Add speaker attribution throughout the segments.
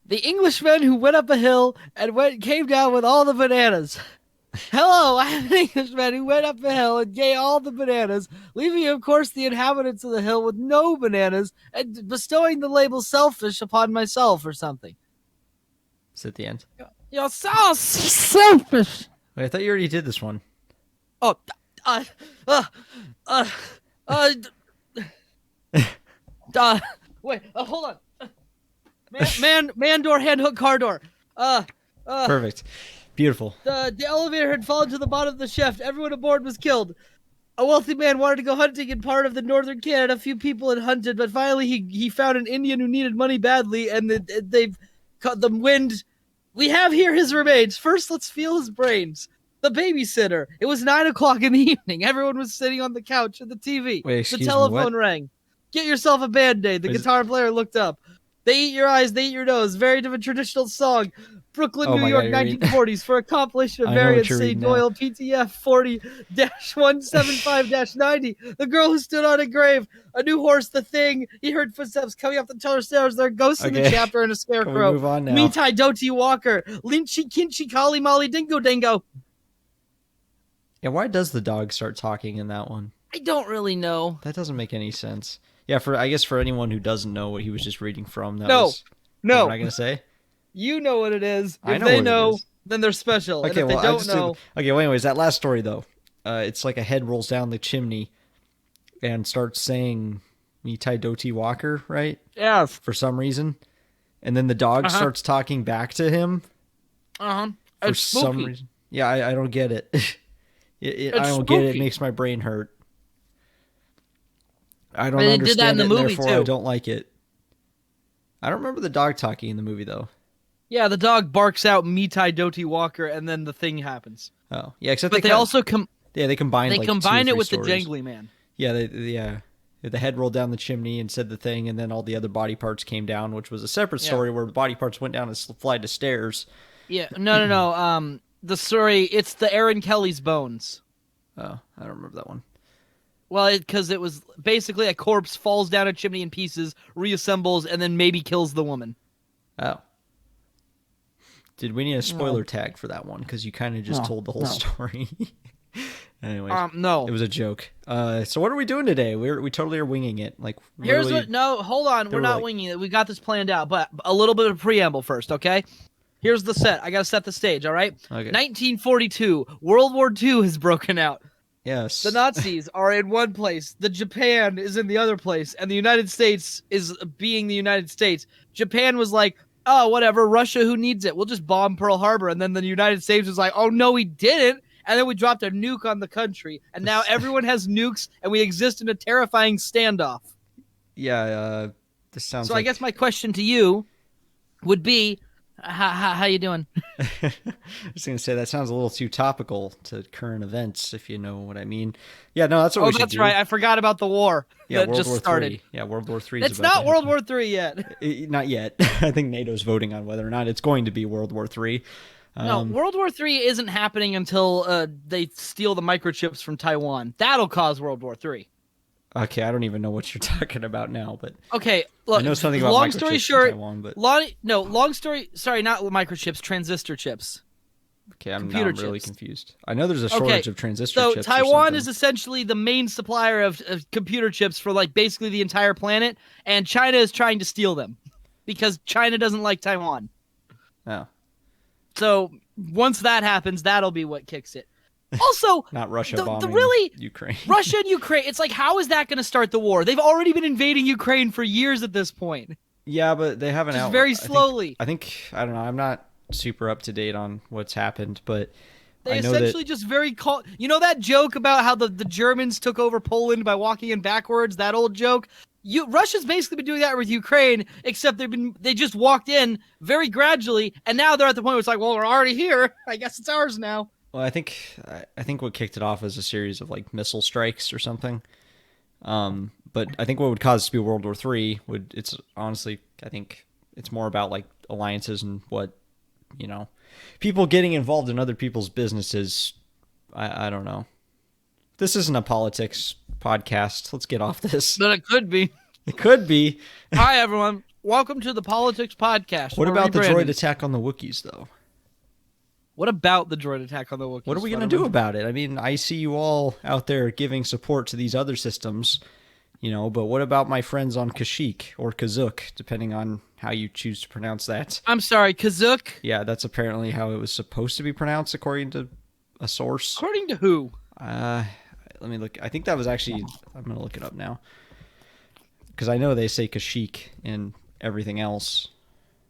Speaker 1: The Englishman who went up a hill and came down with all the bananas. Hello, I am an Englishman who went up a hill and gave all the bananas, leaving, of course, the inhabitants of the hill with no bananas and bestowing the label selfish upon myself or something.
Speaker 2: Is it the end?
Speaker 1: You're so selfish.
Speaker 2: Wait, I thought you already did this one.
Speaker 1: Oh, wait, hold on. Man door, hand hook, car door.
Speaker 2: Perfect. Beautiful.
Speaker 1: The elevator had fallen to the bottom of the shaft. Everyone aboard was killed. A wealthy man wanted to go hunting in part of the northern Canada. A few people had hunted, but finally he found an Indian who needed money badly, and they've cut the wind. We have here his remains. First, let's feel his brains. The babysitter. It was 9 o'clock in the evening. Everyone was sitting on the couch at the TV.
Speaker 2: Wait, excuse
Speaker 1: the
Speaker 2: me,
Speaker 1: telephone
Speaker 2: what?
Speaker 1: rang. Get yourself a Band-Aid. The guitar player looked up. They eat your eyes, they eat your nose. Very different traditional song. Brooklyn, New York, 1940s. For a compilation of variants, say Doyle, PTF 40-175-90. The girl who stood on a grave. A new horse, the thing. He heard footsteps coming up the tunnel stairs. There are ghosts in the chapter and a scarecrow.
Speaker 2: Can we move on now?
Speaker 1: Mitai Doti Walker. Lynchy Kinchy Kali Molly Dingo Dingo.
Speaker 2: Yeah, why does the dog start talking in that one?
Speaker 1: I don't really know.
Speaker 2: That doesn't make any sense. Yeah, I guess for anyone who doesn't know what he was just reading from, that
Speaker 1: No.
Speaker 2: was... What am I going to say?
Speaker 1: You know what it is.
Speaker 2: I
Speaker 1: If
Speaker 2: know
Speaker 1: they
Speaker 2: what
Speaker 1: know,
Speaker 2: it is.
Speaker 1: then they're special.
Speaker 2: Okay,
Speaker 1: and if
Speaker 2: well,
Speaker 1: they don't know...
Speaker 2: Okay, well, anyways, that last story, though. It's like a head rolls down the chimney and starts saying Mitai Doti Walker, right?
Speaker 1: Yeah.
Speaker 2: For some reason. And then the dog starts talking back to him.
Speaker 1: Uh-huh.
Speaker 2: For
Speaker 1: It's spooky.
Speaker 2: some reason. Yeah, I don't get it. I don't
Speaker 1: spooky.
Speaker 2: get it. It makes my brain hurt. I don't
Speaker 1: They
Speaker 2: understand
Speaker 1: did that in the
Speaker 2: it,
Speaker 1: movie,
Speaker 2: therefore
Speaker 1: too.
Speaker 2: I don't like it. I don't remember the dog talking in the movie, though.
Speaker 1: Yeah, the dog barks out Mitai Doti Walker, and then the thing happens.
Speaker 2: Oh, yeah, except
Speaker 1: But they also
Speaker 2: they combined
Speaker 1: they
Speaker 2: like
Speaker 1: combine
Speaker 2: 2 or 3
Speaker 1: it with
Speaker 2: stories.
Speaker 1: the jangly man.
Speaker 2: Yeah, the head rolled down the chimney and said the thing, and then all the other body parts came down, which was a separate story where the body parts went down a flight of stairs.
Speaker 1: Yeah, no. The story, it's the Aaron Kelly's bones.
Speaker 2: Oh, I don't remember that one.
Speaker 1: Well, because it was basically a corpse falls down a chimney in pieces, reassembles, and then maybe kills the woman.
Speaker 2: Oh. Did we need a spoiler tag for that one? Because you kind of just told the whole story. Anyways,
Speaker 1: no.
Speaker 2: It was a joke. So what are we doing today? We totally are winging it. Like,
Speaker 1: Here's what. No, hold on. We're not winging it. We got this planned out, but a little bit of preamble first, okay? Here's the set. I got to set the stage, all right?
Speaker 2: Okay.
Speaker 1: 1942. World War II has broken out.
Speaker 2: Yes.
Speaker 1: The Nazis are in one place. The Japan is in the other place. And the United States is being the United States. Japan was like, oh, whatever. Russia, who needs it? We'll just bomb Pearl Harbor. And then the United States was like, oh, no, we didn't. And then we dropped a nuke on the country. And now everyone has nukes, and we exist in a terrifying standoff.
Speaker 2: Yeah, this sounds
Speaker 1: So
Speaker 2: like...
Speaker 1: I guess my question to you would be, how you doing?
Speaker 2: I was going to say, that sounds a little too topical to current events, if you know what I mean. Yeah, no, that's what we should do.
Speaker 1: Oh, that's right. I forgot about the war that
Speaker 2: World
Speaker 1: just
Speaker 2: War
Speaker 1: started.
Speaker 2: III. Yeah, World War III.
Speaker 1: It's not World War III yet.
Speaker 2: Not yet. I think NATO's voting on whether or not it's going to be World War III.
Speaker 1: No, World War III isn't happening until they steal the microchips from Taiwan. That'll cause World War III.
Speaker 2: Okay, I don't even know what you're talking about now, but
Speaker 1: okay, look.
Speaker 2: I know something about
Speaker 1: long
Speaker 2: microchips
Speaker 1: story short,
Speaker 2: in Taiwan, but
Speaker 1: long story. Sorry, not microchips, transistor chips.
Speaker 2: Okay, I'm really confused. I know there's a shortage of transistor chips.
Speaker 1: So Taiwan is essentially the main supplier of computer chips for like basically the entire planet, and China is trying to steal them because China doesn't like Taiwan.
Speaker 2: Oh.
Speaker 1: So once that happens, that'll be what kicks it. Also,
Speaker 2: not Russia bombing Ukraine.
Speaker 1: Russia and Ukraine. It's like, how is that going to start the war? They've already been invading Ukraine for years at this point.
Speaker 2: Yeah, but they haven't.
Speaker 1: Just very slowly.
Speaker 2: I think I don't know. I'm not super up to date on what's happened, but
Speaker 1: they essentially just very You know that joke about how the Germans took over Poland by walking in backwards? That old joke. Russia's basically been doing that with Ukraine, except they just walked in very gradually, and now they're at the point where it's like, well, we're already here. I guess it's ours now.
Speaker 2: Well, I think what kicked it off is a series of like missile strikes or something. But I think what would cause it to be World War III I think it's more about like alliances and what, people getting involved in other people's businesses. I don't know. This isn't a politics podcast. Let's get off this.
Speaker 1: But it could be.
Speaker 2: It could be.
Speaker 1: Hi, everyone. Welcome to the Politics Podcast.
Speaker 2: What
Speaker 1: We're
Speaker 2: about the
Speaker 1: rebranding.
Speaker 2: droid attack on the Wookiees, though?
Speaker 1: What about the droid attack on the Wookiees?
Speaker 2: What are we going to do about it? I mean, I see you all out there giving support to these other systems, but what about my friends on Kashyyyk or Kazuk, depending on how you choose to pronounce that?
Speaker 1: I'm sorry, Kazuk?
Speaker 2: Yeah, that's apparently how it was supposed to be pronounced, according to a source.
Speaker 1: According to who?
Speaker 2: Let me look. I think that was actually... I'm going to look it up now. Because I know they say Kashyyyk in everything else.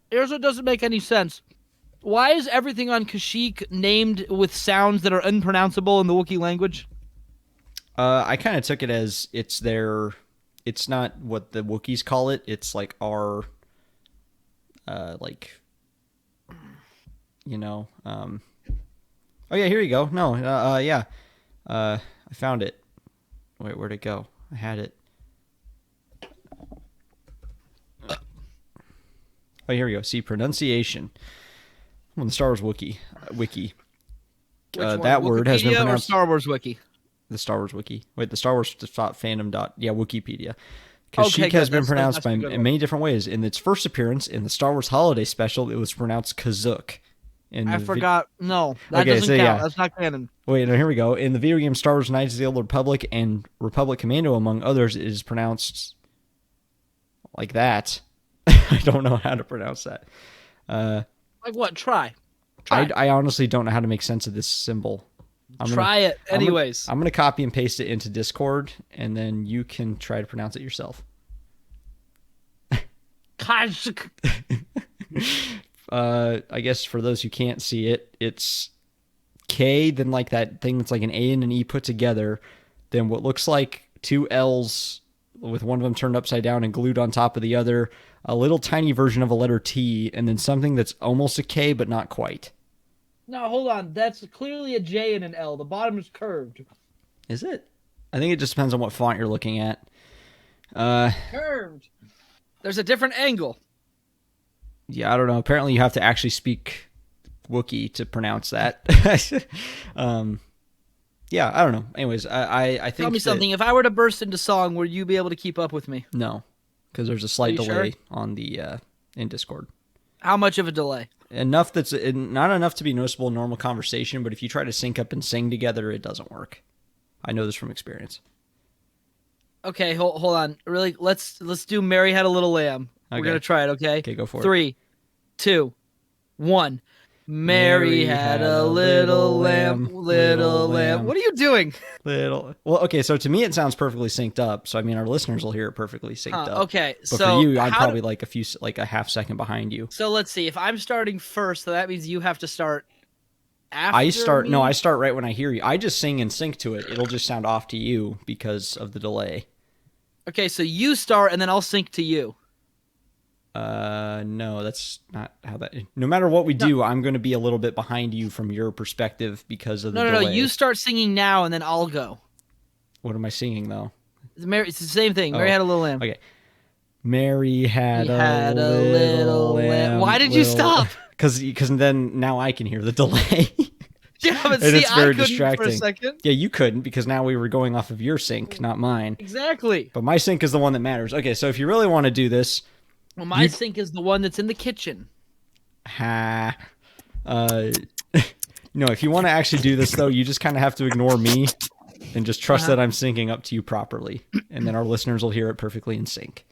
Speaker 1: Here's what doesn't make any sense. Why is everything on Kashyyyk named with sounds that are unpronounceable in the Wookiee language?
Speaker 2: I kind of took it as it's not what the Wookiees call it. It's like our, oh yeah, here you go. No, yeah. I found it. Wait, where'd it go? I had it. Oh, here we go. See, pronunciation. On the Star Wars wiki. That word has been
Speaker 1: Wikipedia
Speaker 2: pronounced...
Speaker 1: or Star Wars Wiki?
Speaker 2: The Star Wars wiki. Wait, the Star Wars fandom. Yeah, Wikipedia.
Speaker 1: Okay,
Speaker 2: Kashyyyk has been
Speaker 1: that's
Speaker 2: pronounced
Speaker 1: a
Speaker 2: by
Speaker 1: good one.
Speaker 2: many different ways. In its first appearance in the Star Wars Holiday Special, it was pronounced Kazuk.
Speaker 1: I forgot. No, that doesn't count.
Speaker 2: Yeah.
Speaker 1: That's not canon.
Speaker 2: Wait, no, here we go. In the video game Star Wars Knights of the Old Republic and Republic Commando, among others, it is pronounced like that. I don't know how to pronounce that.
Speaker 1: Like what? Try.
Speaker 2: I honestly don't know how to make sense of this symbol.
Speaker 1: Try it anyways.
Speaker 2: I'm gonna copy and paste it into Discord, and then you can try to pronounce it yourself.
Speaker 1: Kazuk.
Speaker 2: I guess for those who can't see it, it's K, then like that thing that's like an A and an E put together, then what looks like two L's with one of them turned upside down and glued on top of the other, a little tiny version of a letter T, and then something that's almost a K but not quite.
Speaker 1: No, hold on. That's clearly a J and an L. The bottom is curved.
Speaker 2: Is it? I think it just depends on what font you're looking at.
Speaker 1: Curved. There's a different angle.
Speaker 2: Yeah, I don't know. Apparently you have to actually speak Wookiee to pronounce that. Yeah, I don't know. Anyways, I think...
Speaker 1: Tell me something. If I were to burst into song, would you be able to keep up with me?
Speaker 2: No, because there's a slight delay
Speaker 1: sure?
Speaker 2: on the in Discord.
Speaker 1: How much of a delay?
Speaker 2: Enough that's not enough to be noticeable in normal conversation, but if you try to sync up and sing together, it doesn't work. I know this from experience.
Speaker 1: Okay, hold on. Really, let's do Mary Had a Little Lamb.
Speaker 2: Okay.
Speaker 1: We're gonna try it. Okay.
Speaker 2: Okay, go for it.
Speaker 1: 3, 2, 1. Mary had a little lamb, little lamb. What are you doing?
Speaker 2: Well, okay, so to me it sounds perfectly synced up. So I mean, our listeners will hear it perfectly synced up.
Speaker 1: Okay,
Speaker 2: but
Speaker 1: so
Speaker 2: for you, I'm probably like a half second behind you.
Speaker 1: So let's see. If I'm starting first, so that means you have to start after
Speaker 2: I start
Speaker 1: me?
Speaker 2: right when I hear you. I just sing and sync to it. It'll just sound off to you because of the delay.
Speaker 1: Okay, so you start and then I'll sync to you.
Speaker 2: No, that's not how that... No matter what we do, I'm going to be a little bit behind you from your perspective because of the delay.
Speaker 1: No, you start singing now and then I'll go.
Speaker 2: What am I singing, though?
Speaker 1: It's the same thing. Mary Had a Little Lamb.
Speaker 2: Okay. Mary had
Speaker 1: a little lamb. Why did you stop?
Speaker 2: Because then now I can hear the delay.
Speaker 1: Yeah, but
Speaker 2: And
Speaker 1: see,
Speaker 2: it's
Speaker 1: I
Speaker 2: very
Speaker 1: couldn't
Speaker 2: distracting.
Speaker 1: for a second.
Speaker 2: Yeah, you couldn't because now we were going off of your sync, not mine.
Speaker 1: Exactly.
Speaker 2: But my sync is the one that matters. Okay, so if you really want to do this...
Speaker 1: Well, my sync is the one that's in the kitchen.
Speaker 2: No, if you want to actually do this, though, you just kind of have to ignore me and just trust that I'm syncing up to you properly. And then our listeners will hear it perfectly in sync.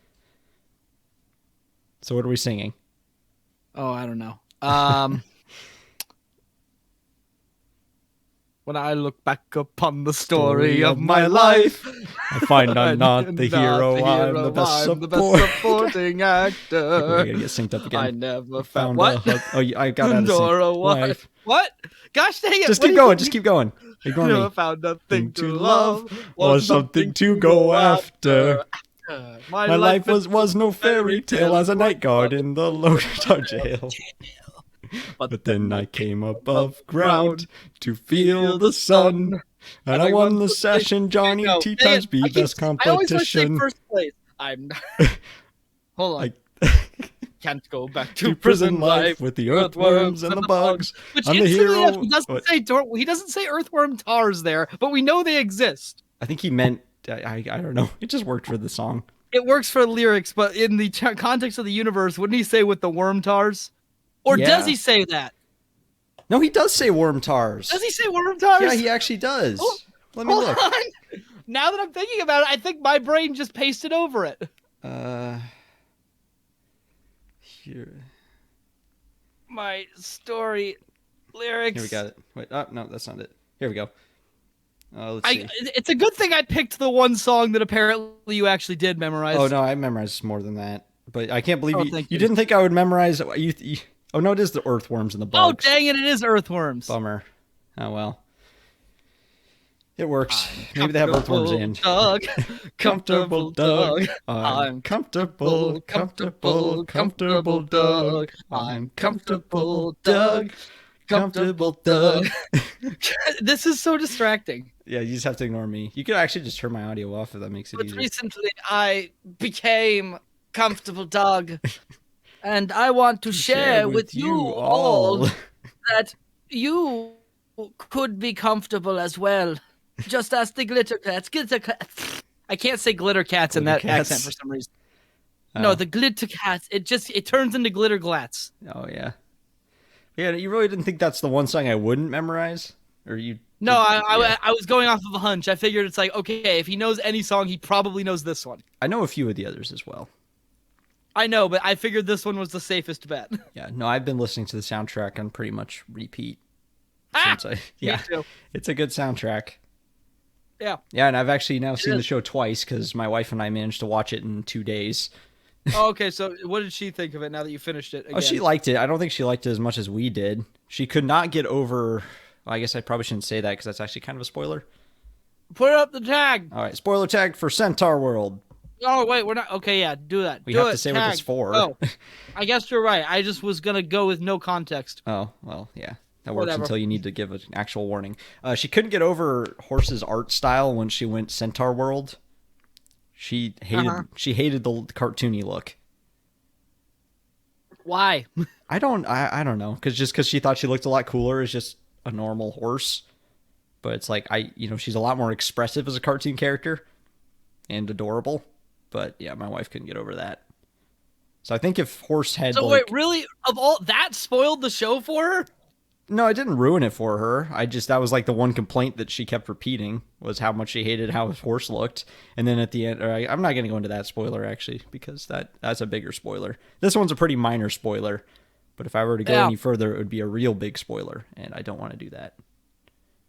Speaker 2: So what are we singing?
Speaker 1: Oh, I don't know. When I look back upon the story of my life,
Speaker 2: I find I'm not the hero, I'm the best
Speaker 1: supporting actor.
Speaker 2: We're gonna get synced up again.
Speaker 1: I never found
Speaker 2: a hug. Oh, I got out of sync. Wife.
Speaker 1: What? Gosh dang it!
Speaker 2: Just keep going. Just keep going. Ignore
Speaker 1: Never
Speaker 2: me.
Speaker 1: found nothing to love
Speaker 2: or something to go after. My life was no fairy tale as a night guard in the Lodestar jail. But then I came above ground to feel the sun, and I won the session, Johnny T times B best competition.
Speaker 1: I always want to say first place. I'm. Hold on. Can't go back to prison life
Speaker 2: with the earthworms and the bugs.
Speaker 1: Which
Speaker 2: I'm the hero.
Speaker 1: He doesn't say earthworm tars there, but we know they exist.
Speaker 2: I think he meant. I don't know. It just worked for the song.
Speaker 1: it works for lyrics, but in the context of the universe, wouldn't he say with the worm tars? Or does
Speaker 2: Yeah.
Speaker 1: he say that?
Speaker 2: No, he does say worm tars.
Speaker 1: Does he say worm tars?
Speaker 2: Yeah, he actually does.
Speaker 1: Oh,
Speaker 2: Let me
Speaker 1: hold
Speaker 2: look.
Speaker 1: on. Now that I'm thinking about it, I think my brain just pasted over it.
Speaker 2: Here.
Speaker 1: My story lyrics.
Speaker 2: Here we got it. Wait, oh, no, that's not it. Here we go. Let's see.
Speaker 1: It's a good thing I picked the one song that apparently you actually did memorize.
Speaker 2: Oh, no, I memorized more than that. But I can't believe you
Speaker 1: you
Speaker 2: didn't think I would memorize. Oh, no, it is the earthworms and the
Speaker 1: Oh,
Speaker 2: bugs.
Speaker 1: dang it is earthworms.
Speaker 2: Bummer. Oh, well. It works. Maybe they have earthworms in.
Speaker 1: Doug. Comfortable Doug.
Speaker 2: I'm comfortable, comfortable, comfortable Doug. I'm comfortable Doug. Comfortable Doug.
Speaker 1: This is so distracting.
Speaker 2: Yeah, you just have to ignore me. You could actually just turn my audio off if that makes it
Speaker 1: But
Speaker 2: easier.
Speaker 1: recently I became comfortable Doug. And I want to share with you all that you could be comfortable as well. Just as the glitter cats. I can't say glitter cats in that accent for some reason.
Speaker 2: Oh.
Speaker 1: No, the glitter cats. It turns into glitter glats.
Speaker 2: Oh, yeah. Yeah, you really didn't think that's the one song I wouldn't memorize? Or you?
Speaker 1: No, I was going off of a hunch. I figured it's like, okay, if he knows any song, he probably knows this one.
Speaker 2: I know a few of the others as well.
Speaker 1: I know, but I figured this one was the safest bet.
Speaker 2: Yeah, no, I've been listening to the soundtrack on pretty much repeat.
Speaker 1: Me too.
Speaker 2: It's a good soundtrack.
Speaker 1: Yeah.
Speaker 2: Yeah, and I've actually now seen the show twice because my wife and I managed to watch it in 2 days.
Speaker 1: Oh, okay, so what did she think of it now that you finished it again?
Speaker 2: Oh, she liked it. I don't think she liked it as much as we did. She could not get over... I guess I probably shouldn't say that because that's actually kind of a spoiler.
Speaker 1: Put up the tag.
Speaker 2: All right, spoiler tag for Centaur World.
Speaker 1: Oh, wait, we're not... Okay, yeah, do that.
Speaker 2: We have to say what it's for.
Speaker 1: Oh, I guess you're right. I just was going to go with no context.
Speaker 2: Oh, well, yeah. That works until you need to give an actual warning. She couldn't get over Horse's art style when she went Centaur World. She hated the cartoony look.
Speaker 1: Why?
Speaker 2: I don't know. Because she thought she looked a lot cooler as just a normal horse. But it's like, she's a lot more expressive as a cartoon character. And adorable. But yeah, my wife couldn't get over that. So I think if Horse had
Speaker 1: wait, really? Of all that spoiled the show for her?
Speaker 2: No, it didn't ruin it for her. That was like the one complaint that she kept repeating was how much she hated how his horse looked. And then at the end, I'm not going to go into that spoiler actually, because that's a bigger spoiler. This one's a pretty minor spoiler, but if I were to go any further, it would be a real big spoiler, and I don't want to do that.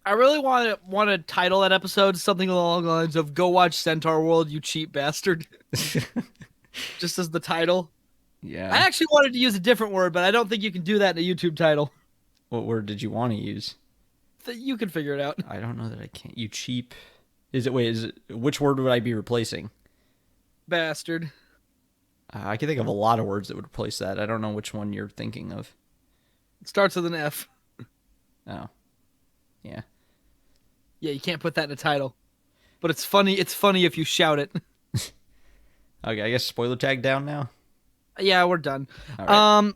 Speaker 2: I
Speaker 1: really want to title that episode something along the lines of "Go watch Centaur World, you cheap bastard," just as the title.
Speaker 2: Yeah.
Speaker 1: I actually wanted to use a different word, but I don't think you can do that in a YouTube title.
Speaker 2: What word did you want to use?
Speaker 1: You can figure it out.
Speaker 2: I don't know that I can't. You cheap. Which word would I be replacing?
Speaker 1: Bastard.
Speaker 2: I can think of a lot of words that would replace that. I don't know which one you're thinking of.
Speaker 1: It starts with an F.
Speaker 2: Oh. Yeah.
Speaker 1: Yeah, you can't put that in a title. But it's funny if you shout it.
Speaker 2: Okay, I guess spoiler tag down now?
Speaker 1: Yeah, we're done.
Speaker 2: All right.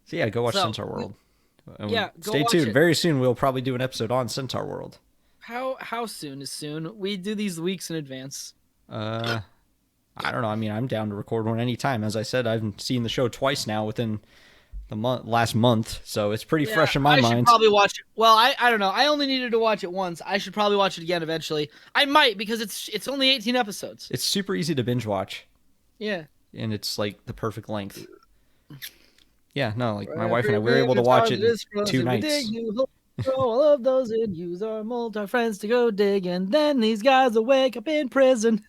Speaker 2: So yeah, go watch Centaur World.
Speaker 1: Yeah,
Speaker 2: stay tuned. Very soon we'll probably do an episode on Centaur World.
Speaker 1: How soon is soon? We do these weeks in advance.
Speaker 2: I don't know. I mean, I'm down to record one anytime. As I said, I've seen the show twice now within the last month, so it's pretty fresh in my mind. I should
Speaker 1: probably watch it. Well, I don't know. I only needed to watch it once. I should probably watch it again eventually. I might, because it's only 18 episodes.
Speaker 2: It's super easy to binge watch.
Speaker 1: Yeah.
Speaker 2: And it's like the perfect length. Yeah, no, like my wife and I were able to watch it in 2 nights.
Speaker 1: All of those and use our multi-friends to go dig, and then these guys will wake up in prison.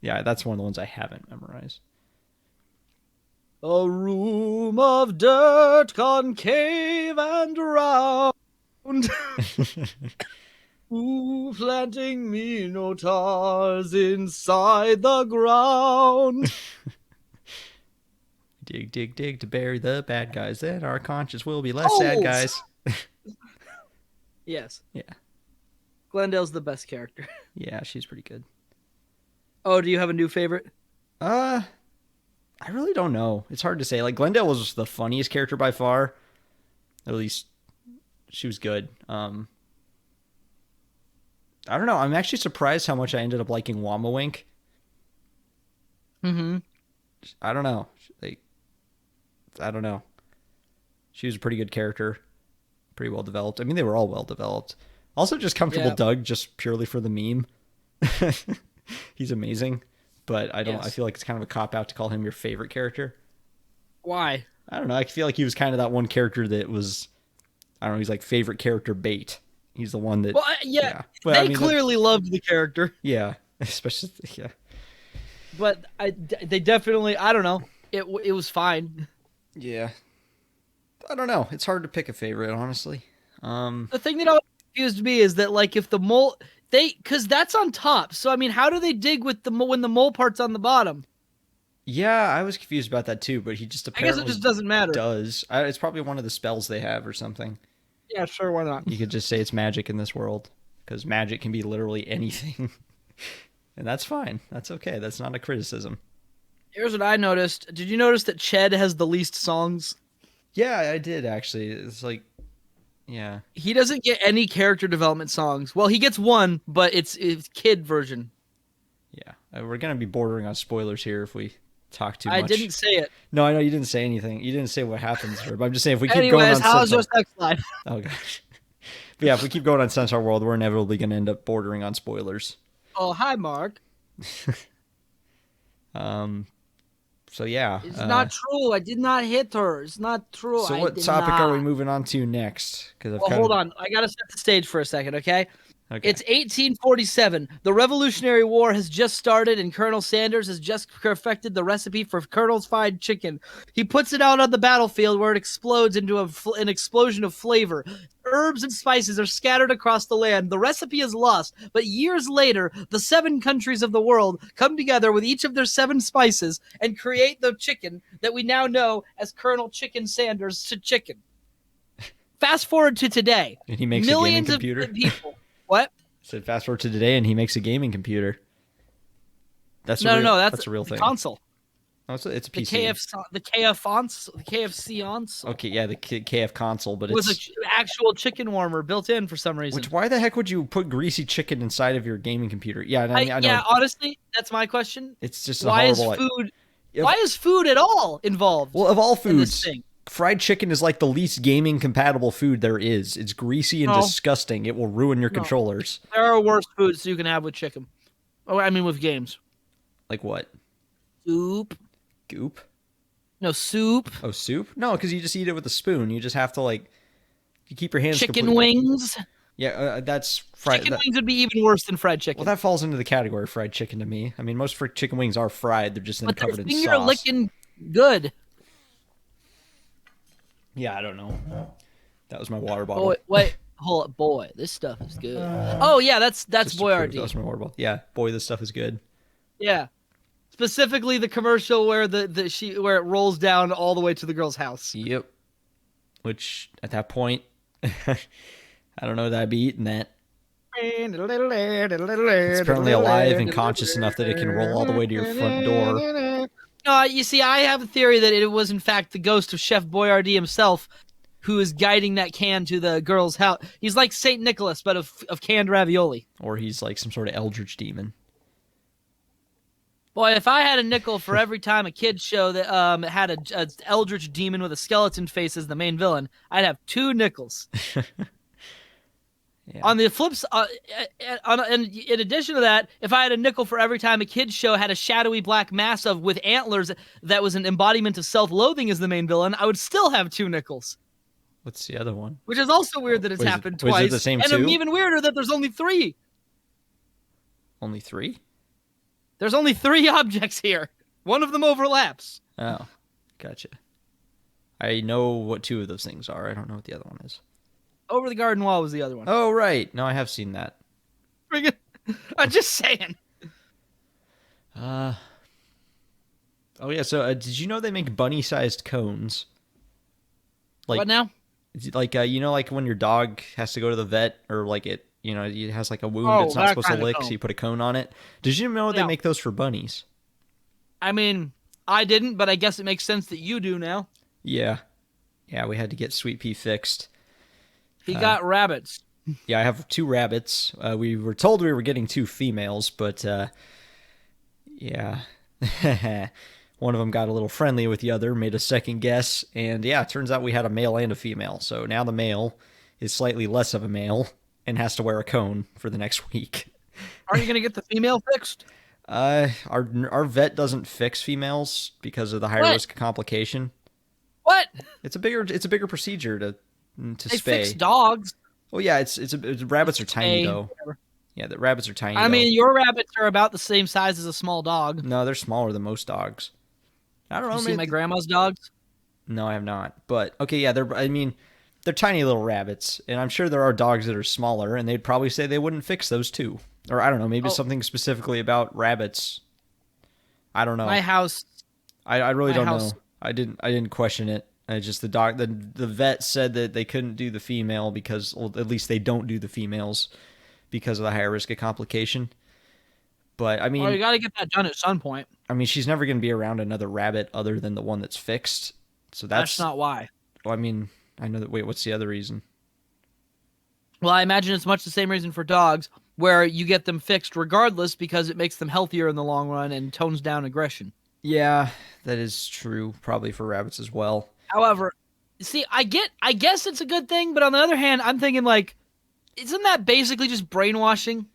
Speaker 2: Yeah, that's one of the ones I haven't memorized.
Speaker 1: A room of dirt, concave and round. Ooh, planting minotaurs inside the ground.
Speaker 2: Dig, dig, dig to bury the bad guys. Then our conscience will be less sad guys.
Speaker 1: Yes.
Speaker 2: Yeah.
Speaker 1: Glendale's the best character.
Speaker 2: Yeah, she's pretty good.
Speaker 1: Oh, do you have a new favorite?
Speaker 2: I really don't know. It's hard to say. Like, Glendale was the funniest character by far. At least she was good. I don't know. I'm actually surprised how much I ended up liking Wamawink.
Speaker 1: Mm-hmm.
Speaker 2: I don't know. Like, I don't know. She was a pretty good character, pretty well developed. I mean, they were all well developed. Also, just Comfortable
Speaker 1: Yeah.
Speaker 2: Doug, just purely for the meme. He's amazing, but I don't. I
Speaker 1: Yes.
Speaker 2: feel like it's kind of a cop out to call him your favorite character.
Speaker 1: Why?
Speaker 2: I don't know. I feel like he was kind of that one character that was. I don't know. He's like favorite character bait. He's the one that.
Speaker 1: Well, yeah,
Speaker 2: Yeah. But
Speaker 1: they
Speaker 2: I mean, that,
Speaker 1: clearly loved the character,
Speaker 2: yeah. Especially, yeah.
Speaker 1: but they definitely, I don't know. It was fine.
Speaker 2: Yeah. I don't know. It's hard to pick a favorite, honestly.
Speaker 1: The thing that always confused me is that like if the mole because that's on top. So I mean, how do they dig with the when the mole part's on the bottom?
Speaker 2: Yeah, I was confused about that too, but he just
Speaker 1: I guess it
Speaker 2: apparently
Speaker 1: just doesn't matter.
Speaker 2: does. It's probably one of the spells they have or something.
Speaker 1: Yeah, sure, why not?
Speaker 2: You could just say it's magic in this world because magic can be literally anything. And that's fine. That's okay. That's not a criticism.
Speaker 1: Here's what I noticed. Did you notice that Ched has the least songs?
Speaker 2: Yeah, I did actually. It's like, yeah.
Speaker 1: He doesn't get any character development songs. Well, he gets one, but it's kid version.
Speaker 2: Yeah. We're going to be bordering on spoilers here if we talk too much.
Speaker 1: I didn't say it.
Speaker 2: No, I know you didn't say anything. You didn't say what happens here, but I'm just saying if we keep going on
Speaker 1: how's your
Speaker 2: Sunshine...
Speaker 1: sex life?
Speaker 2: Oh, gosh. But yeah, if we keep going on Sunshine World, we're inevitably going to end up bordering on spoilers.
Speaker 1: Oh, hi, Mark.
Speaker 2: So yeah.
Speaker 1: It's not true. I did not hit her. It's not true.
Speaker 2: So what topic are we moving on to next? Because
Speaker 1: hold on. I gotta set the stage for a second, okay?
Speaker 2: Okay.
Speaker 1: It's 1847. The Revolutionary War has just started, and Colonel Sanders has just perfected the recipe for Colonel's fried chicken. He puts it out on the battlefield where it explodes into an explosion of flavor. Herbs and spices are scattered across the land. The recipe is lost, but years later, the 7 countries of the world come together with each of their 7 spices and create the chicken that we now know as Colonel Chicken Sanders chicken. Fast forward to today.
Speaker 2: And he makes
Speaker 1: millions
Speaker 2: a gaming computer.
Speaker 1: Of people. What?
Speaker 2: So fast forward to today, and he makes a gaming computer. That's
Speaker 1: no.
Speaker 2: That's a real thing.
Speaker 1: Console.
Speaker 2: Oh, it's a PC.
Speaker 1: The KF
Speaker 2: Okay, yeah, the KF console, but
Speaker 1: was
Speaker 2: it's
Speaker 1: an actual chicken warmer built in for some reason.
Speaker 2: which why the heck would you put greasy chicken inside of your gaming computer? Yeah, I know.
Speaker 1: Yeah, honestly, that's my question.
Speaker 2: It's just
Speaker 1: why
Speaker 2: a horrible.
Speaker 1: Why is food at all involved?
Speaker 2: Well, of all
Speaker 1: in this
Speaker 2: foods,
Speaker 1: thing?
Speaker 2: fried chicken is like the least gaming compatible food there is. It's greasy and disgusting. It will ruin your controllers.
Speaker 1: There are worse foods you can have with chicken. Oh, I mean with games.
Speaker 2: Like what?
Speaker 1: Soup.
Speaker 2: Goop?
Speaker 1: No, soup.
Speaker 2: Oh, soup? No, because you just eat it with a spoon. You just have to you keep your hands.
Speaker 1: Chicken wings.
Speaker 2: Yeah, that's fried.
Speaker 1: Chicken wings would be even worse than fried chicken.
Speaker 2: Well, that falls into the category of fried chicken to me. I mean, most chicken wings are fried. They're just then covered in sauce.
Speaker 1: But they're licking good.
Speaker 2: Yeah, I don't know. That was my water bottle.
Speaker 1: Boy, wait, hold up, boy. This stuff is good. Oh yeah, that's Boyardee.
Speaker 2: That was my water bottle. Yeah, boy, this stuff is good.
Speaker 1: Yeah, specifically the commercial where where it rolls down all the way to the girl's house.
Speaker 2: Yep. Which at that point, I don't know that I'd be eating that. It's apparently alive and conscious enough that it can roll all the way to your front door.
Speaker 1: You see, I have a theory that it was in fact the ghost of Chef Boyardee himself who is guiding that can to the girl's house. He's like Saint Nicholas, but of canned ravioli.
Speaker 2: Or he's like some sort of eldritch demon.
Speaker 1: Boy, if I had a nickel for every time a kid's show that had a eldritch demon with a skeleton face as the main villain, I'd have 2 nickels. Yeah. On the flips, in addition to that, if I had a nickel for every time a kid's show had a shadowy black mass with antlers that was an embodiment of self-loathing as the main villain, I would still have 2 nickels.
Speaker 2: What's the other one?
Speaker 1: Which is also weird that it's happened twice.
Speaker 2: Is it the same
Speaker 1: and
Speaker 2: 2?
Speaker 1: Even weirder that there's only 3.
Speaker 2: Only 3?
Speaker 1: There's only 3 objects here. One of them overlaps.
Speaker 2: Oh, gotcha. I know what 2 of those things are. I don't know what the other one is.
Speaker 1: Over the garden wall was the other one.
Speaker 2: Oh, right. No, I have seen that.
Speaker 1: I'm just saying.
Speaker 2: Oh, yeah. So, did you know they make bunny-sized cones?
Speaker 1: What now?
Speaker 2: Like, like when your dog has to go to the vet or it has like a wound it's not supposed to lick, so you put a cone on it. Did you know they make those for bunnies?
Speaker 1: I mean, I didn't, but I guess it makes sense that you do now.
Speaker 2: Yeah. Yeah, we had to get Sweet Pea fixed.
Speaker 1: He got rabbits.
Speaker 2: Yeah, I have 2 rabbits. We were told we were getting 2 females, but yeah. One of them got a little friendly with the other, made a second guess, and yeah, it turns out we had a male and a female. So now the male is slightly less of a male and has to wear a cone for the next week.
Speaker 1: Aren't you gonna get the female fixed?
Speaker 2: Our vet doesn't fix females because of the higher
Speaker 1: What?
Speaker 2: risk of complication.
Speaker 1: What?
Speaker 2: It's a bigger procedure to
Speaker 1: They fix
Speaker 2: spay.
Speaker 1: dogs.
Speaker 2: Oh yeah, rabbits are tiny
Speaker 1: Spay,
Speaker 2: though.
Speaker 1: whatever.
Speaker 2: Yeah, the rabbits are tiny
Speaker 1: I
Speaker 2: though.
Speaker 1: mean, your rabbits are about the same size as a small dog.
Speaker 2: No, they're smaller than most dogs. I don't know.
Speaker 1: You see my
Speaker 2: Maybe,
Speaker 1: grandma's dogs?
Speaker 2: no, I have not. But okay, yeah, they're tiny little rabbits, and I'm sure there are dogs that are smaller, and they'd probably say they wouldn't fix those too. Or I don't know, maybe
Speaker 1: Oh,
Speaker 2: something specifically about rabbits. I don't know.
Speaker 1: my house.
Speaker 2: I really
Speaker 1: My
Speaker 2: don't
Speaker 1: house.
Speaker 2: know. I didn't question it. I just the vet said that they couldn't do the female because, well, at least they don't do the females because of the higher risk of complication. But
Speaker 1: Oh, you got to get that done at some point.
Speaker 2: she's never going to be around another rabbit other than the one that's fixed. So
Speaker 1: That's not why.
Speaker 2: well, I know that. Wait, what's the other reason?
Speaker 1: Well, I imagine it's much the same reason for dogs, where you get them fixed regardless because it makes them healthier in the long run and tones down aggression.
Speaker 2: Yeah, that is true. Probably for rabbits as well.
Speaker 1: However, see, I guess it's a good thing, but on the other hand, I'm thinking like, isn't that basically just brainwashing?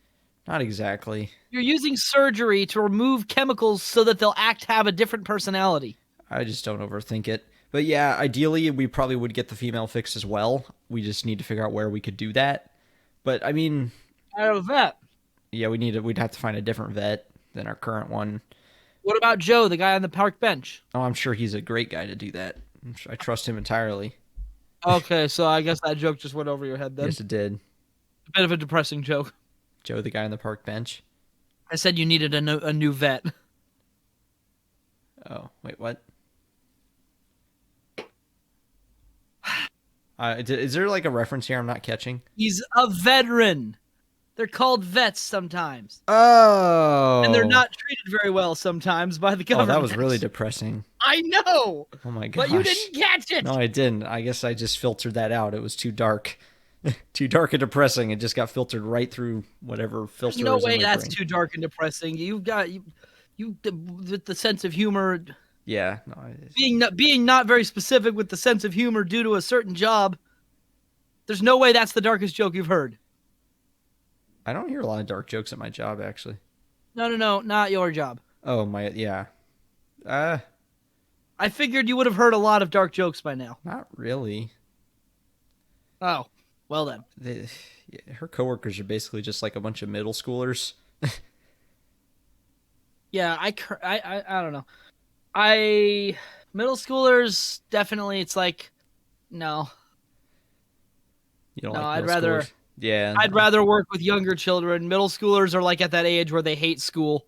Speaker 2: Not exactly.
Speaker 1: You're using surgery to remove chemicals so that they'll have a different personality.
Speaker 2: I just don't overthink it. But yeah, ideally, we probably would get the female fixed as well. We just need to figure out where we could do that. But I mean,
Speaker 1: Out of that.
Speaker 2: yeah, we'd have to find a different vet than our current one.
Speaker 1: What about Joe, the guy on the park bench?
Speaker 2: Oh, I'm sure he's a great guy to do that. I trust him entirely.
Speaker 1: Okay, so I guess that joke just went over your head then.
Speaker 2: Yes, it did.
Speaker 1: A bit of a depressing joke.
Speaker 2: Joe, the guy on the park bench.
Speaker 1: I said you needed a new vet.
Speaker 2: Oh, wait, what? Is there like a reference here I'm not catching?
Speaker 1: He's a veteran. They're called vets sometimes.
Speaker 2: Oh.
Speaker 1: And they're not treated very well sometimes by the
Speaker 2: Oh,
Speaker 1: government.
Speaker 2: that was really depressing.
Speaker 1: I know.
Speaker 2: Oh my gosh.
Speaker 1: But you didn't catch it.
Speaker 2: No, I didn't. I guess I just filtered that out. It was too dark. Too dark and depressing. It just got filtered right through whatever filter
Speaker 1: There's no
Speaker 2: was in
Speaker 1: way
Speaker 2: my
Speaker 1: that's
Speaker 2: brain.
Speaker 1: too dark and depressing. You've got you with the sense of humor
Speaker 2: Yeah. No,
Speaker 1: being not very specific with the sense of humor due to a certain job. There's no way that's the darkest joke you've heard.
Speaker 2: I don't hear a lot of dark jokes at my job, actually.
Speaker 1: No, not your job.
Speaker 2: Oh, yeah.
Speaker 1: I figured you would have heard a lot of dark jokes by now.
Speaker 2: Not really.
Speaker 1: Oh, well then.
Speaker 2: Yeah, her coworkers are basically just like a bunch of middle schoolers.
Speaker 1: Yeah, I don't know. Middle schoolers definitely. It's like no.
Speaker 2: You don't
Speaker 1: No,
Speaker 2: like
Speaker 1: I'd
Speaker 2: middle
Speaker 1: rather-
Speaker 2: schoolers? Yeah.
Speaker 1: I'd rather work with younger children. Middle schoolers are like at that age where they hate school.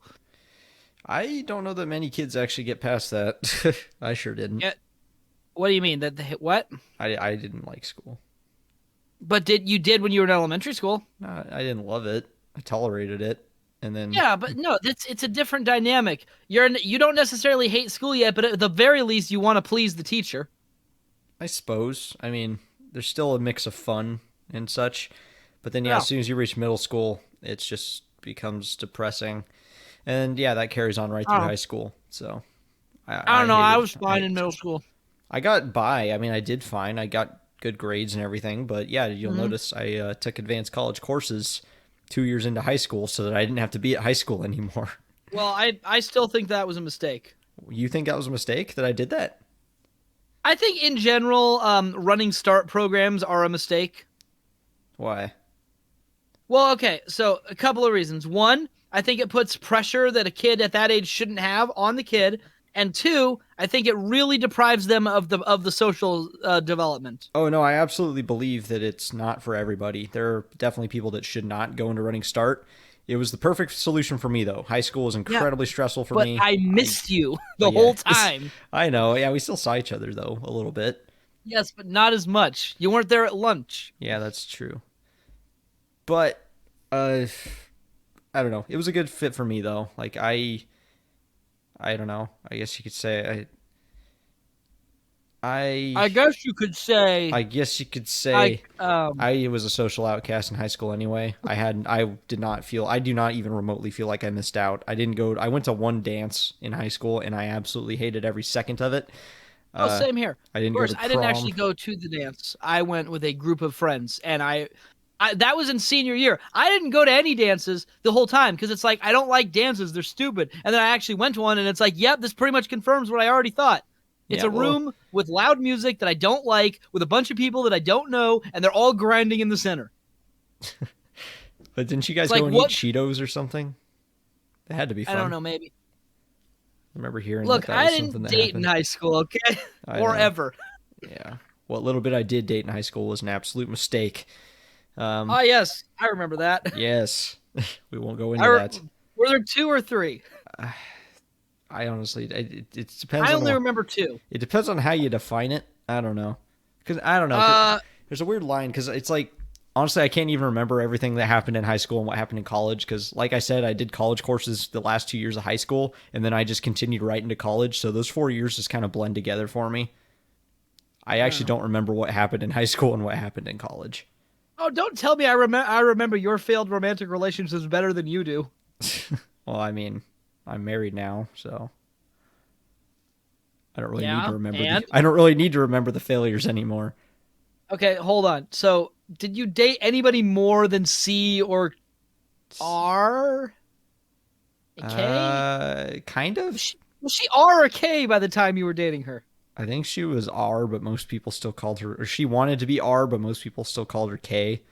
Speaker 2: I don't know that many kids actually get past that. I sure didn't.
Speaker 1: Yeah. What do you mean that what?
Speaker 2: I didn't like school.
Speaker 1: But you did when you were in elementary school?
Speaker 2: No, I didn't love it. I tolerated it, and then
Speaker 1: Yeah, but no, it's a different dynamic. You don't necessarily hate school yet, but at the very least you want to please the teacher.
Speaker 2: I suppose. I mean, there's still a mix of fun and such, but then yeah,
Speaker 1: Yeah.
Speaker 2: as soon as you reach middle school, it just becomes depressing, and yeah, that carries on right through
Speaker 1: Oh.
Speaker 2: high school. So
Speaker 1: I don't know. I
Speaker 2: hated-
Speaker 1: was fine
Speaker 2: hated
Speaker 1: in middle
Speaker 2: school.
Speaker 1: school.
Speaker 2: I got by. I mean, I did fine. I got good grades and everything, but yeah, you'll notice I took advanced college courses 2 years into high school so that I didn't have to be at high school anymore.
Speaker 1: Well, I still think that was a mistake.
Speaker 2: You think that was a mistake that I did that?
Speaker 1: I think in general, running START programs are a mistake.
Speaker 2: Why?
Speaker 1: Well, okay, so a couple of reasons. One, I think it puts pressure that a kid at that age shouldn't have on the kid, and two, I think it really deprives them of the social development.
Speaker 2: Oh no, I absolutely believe that it's not for everybody. There are definitely people that should not go into running start. It was the perfect solution for me though. High school was incredibly stressful for
Speaker 1: But
Speaker 2: me.
Speaker 1: I missed you the
Speaker 2: yeah.
Speaker 1: whole time.
Speaker 2: I know. Yeah, we still saw each other though a little bit.
Speaker 1: Yes, but not as much. You weren't there at lunch.
Speaker 2: Yeah, that's true. But I don't know. It was a good fit for me though. Like I don't know. I guess you could say
Speaker 1: I guess you could say,
Speaker 2: I guess you could say
Speaker 1: like,
Speaker 2: I was a social outcast in high school anyway. I do not even remotely feel like I missed out. I went to one dance in high school and I absolutely hated every second of it.
Speaker 1: oh,
Speaker 2: Uh,
Speaker 1: same here.
Speaker 2: I
Speaker 1: Of
Speaker 2: didn't go
Speaker 1: course,
Speaker 2: to
Speaker 1: I didn't
Speaker 2: prom.
Speaker 1: actually go to the dance. I went with a group of friends, and I that was in senior year. I didn't go to any dances the whole time because it's like I don't like dances; they're stupid. And then I actually went to one, and it's like, yep, this pretty much confirms what I already thought. It's
Speaker 2: Yeah,
Speaker 1: a
Speaker 2: well,
Speaker 1: room with loud music that I don't like, with a bunch of people that I don't know, and they're all grinding in the center.
Speaker 2: but didn't you
Speaker 1: It's
Speaker 2: guys
Speaker 1: like
Speaker 2: go and eat
Speaker 1: what?
Speaker 2: Cheetos or something? That had to be
Speaker 1: I don't
Speaker 2: fun.
Speaker 1: know. Maybe.
Speaker 2: I remember hearing
Speaker 1: Look,
Speaker 2: that
Speaker 1: I
Speaker 2: was something
Speaker 1: didn't
Speaker 2: that
Speaker 1: date in
Speaker 2: happened.
Speaker 1: high school, okay,
Speaker 2: I
Speaker 1: or
Speaker 2: know.
Speaker 1: ever.
Speaker 2: Yeah. What little bit I did date in high school was an absolute mistake.
Speaker 1: Oh yes, I remember that.
Speaker 2: Yes. We won't go
Speaker 1: I
Speaker 2: into
Speaker 1: re-
Speaker 2: that.
Speaker 1: were there two or three?
Speaker 2: I honestly, it depends
Speaker 1: I
Speaker 2: on
Speaker 1: only remember two.
Speaker 2: it depends on how you define it. I don't know, because I don't know. 'Cause
Speaker 1: Uh,
Speaker 2: there's a weird line because it's like honestly, I can't even remember everything that happened in high school and what happened in college. Because like I said, I did college courses the last 2 years of high school, and then I just continued right into college. So those 4 years just kind of blend together for me. I actually don't remember what happened in high school and what happened in college.
Speaker 1: oh, don't tell me I remember your failed romantic relationships better than you do.
Speaker 2: Well, I mean, I'm married now, so I don't really need to
Speaker 1: Yeah,
Speaker 2: remember
Speaker 1: and
Speaker 2: the failures anymore.
Speaker 1: okay, hold on. So, did you date anybody more than C or R? A K?
Speaker 2: Kind
Speaker 1: Was
Speaker 2: of.
Speaker 1: she R or K by the time you were dating her?
Speaker 2: I think she was R, but most people still called her, or she wanted to be R, but most people still called her K.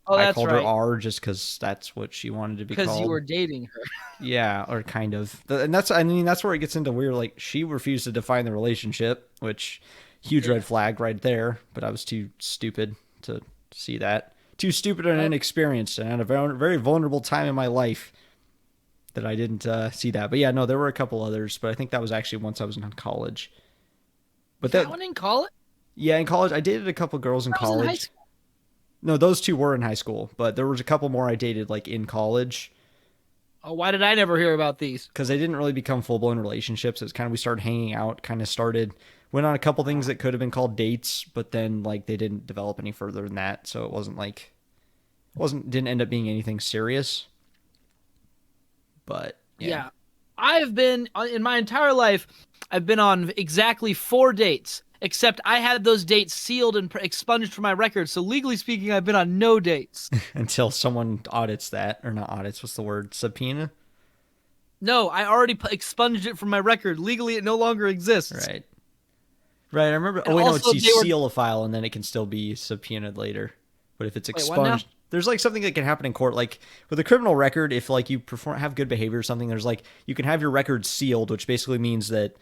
Speaker 1: Oh,
Speaker 2: I
Speaker 1: that's
Speaker 2: called her
Speaker 1: right,
Speaker 2: R just because that's what she wanted to be
Speaker 1: because you
Speaker 2: called.
Speaker 1: were dating her.
Speaker 2: Yeah, or kind of. And I mean, that's where it gets into weird. Like, she refused to define the relationship, which, huge
Speaker 1: Yeah.
Speaker 2: red flag right there. But I was too stupid to see that. Too stupid and
Speaker 1: I,
Speaker 2: inexperienced, and at a very, very vulnerable time in my life that I didn't see that. But yeah, no, there were a couple others, but I think that was actually once I was in college. But
Speaker 1: that
Speaker 2: that,
Speaker 1: one in college?
Speaker 2: yeah, in college, I dated a couple girls in
Speaker 1: I was in high
Speaker 2: college.
Speaker 1: school.
Speaker 2: No, those two were in high school, but there was a couple more I dated like in college
Speaker 1: Oh, why did I never hear about these?
Speaker 2: because they didn't really become full blown relationships. It's kind of we started hanging out, kind of started went on a couple things that could have been called dates, but then like they didn't develop any further than that. So it wasn't like wasn't didn't end up being anything serious. But yeah,
Speaker 1: Yeah. I've been in my entire life, I've been on exactly 4 dates, except I had those dates sealed and expunged from my record. So legally speaking, I've been on no dates.
Speaker 2: until someone audits that or not audits, what's the word? Subpoena,
Speaker 1: No, I already expunged it from my record. Legally, it no longer exists.
Speaker 2: right? Right. I remember. Oh
Speaker 1: And
Speaker 2: wait, no, it's
Speaker 1: also,
Speaker 2: you
Speaker 1: they were.
Speaker 2: seal a file and then it can still be subpoenaed later. But if it's
Speaker 1: Wait, what now?
Speaker 2: expunged, there's like something that can happen in court. Like with a criminal record, if like you perform have good behavior or something, there's like you can have your record sealed, which basically means that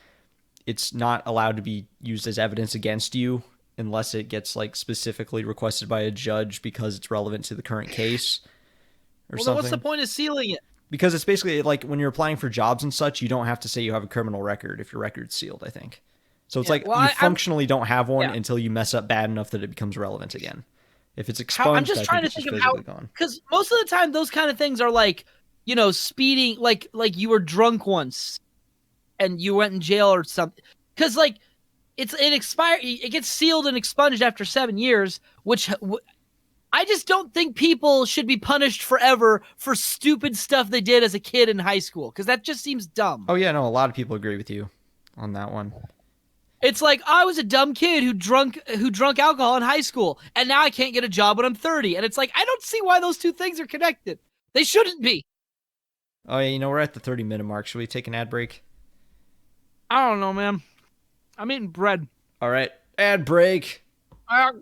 Speaker 2: it's not allowed to be used as evidence against you unless it gets like specifically requested by a judge because it's relevant to the current case or
Speaker 1: Well, then what's the
Speaker 2: something.
Speaker 1: point of sealing it?
Speaker 2: Because it's basically like when you're applying for jobs and such, you don't have to say you have a criminal record if your record's sealed, I think. So it's
Speaker 1: Yeah.
Speaker 2: like
Speaker 1: Well,
Speaker 2: you
Speaker 1: I'm.
Speaker 2: functionally don't have one
Speaker 1: Yeah.
Speaker 2: until you mess up bad enough that it becomes relevant again. If it's
Speaker 1: How I'm
Speaker 2: expunged,
Speaker 1: just
Speaker 2: I
Speaker 1: trying
Speaker 2: think
Speaker 1: to
Speaker 2: it's just
Speaker 1: think of how,
Speaker 2: physically gone.
Speaker 1: because most of the time those kind of things are like, speeding, like you were drunk once and you went in jail or something. Because like it gets sealed and expunged after 7 years, which I just don't think people should be punished forever for stupid stuff they did as a kid in high school. Because that just seems dumb.
Speaker 2: Oh yeah, no, a lot of people agree with you on that one.
Speaker 1: It's like I was a dumb kid who drunk alcohol in high school, and now I can't get a job when I'm 30. And it's like I don't see why those two things are connected. They shouldn't be.
Speaker 2: Oh yeah, we're at the 30-minute mark. Should we take an ad break?
Speaker 1: I don't know, man. I'm eating bread.
Speaker 2: All right, ad break.
Speaker 1: Uh,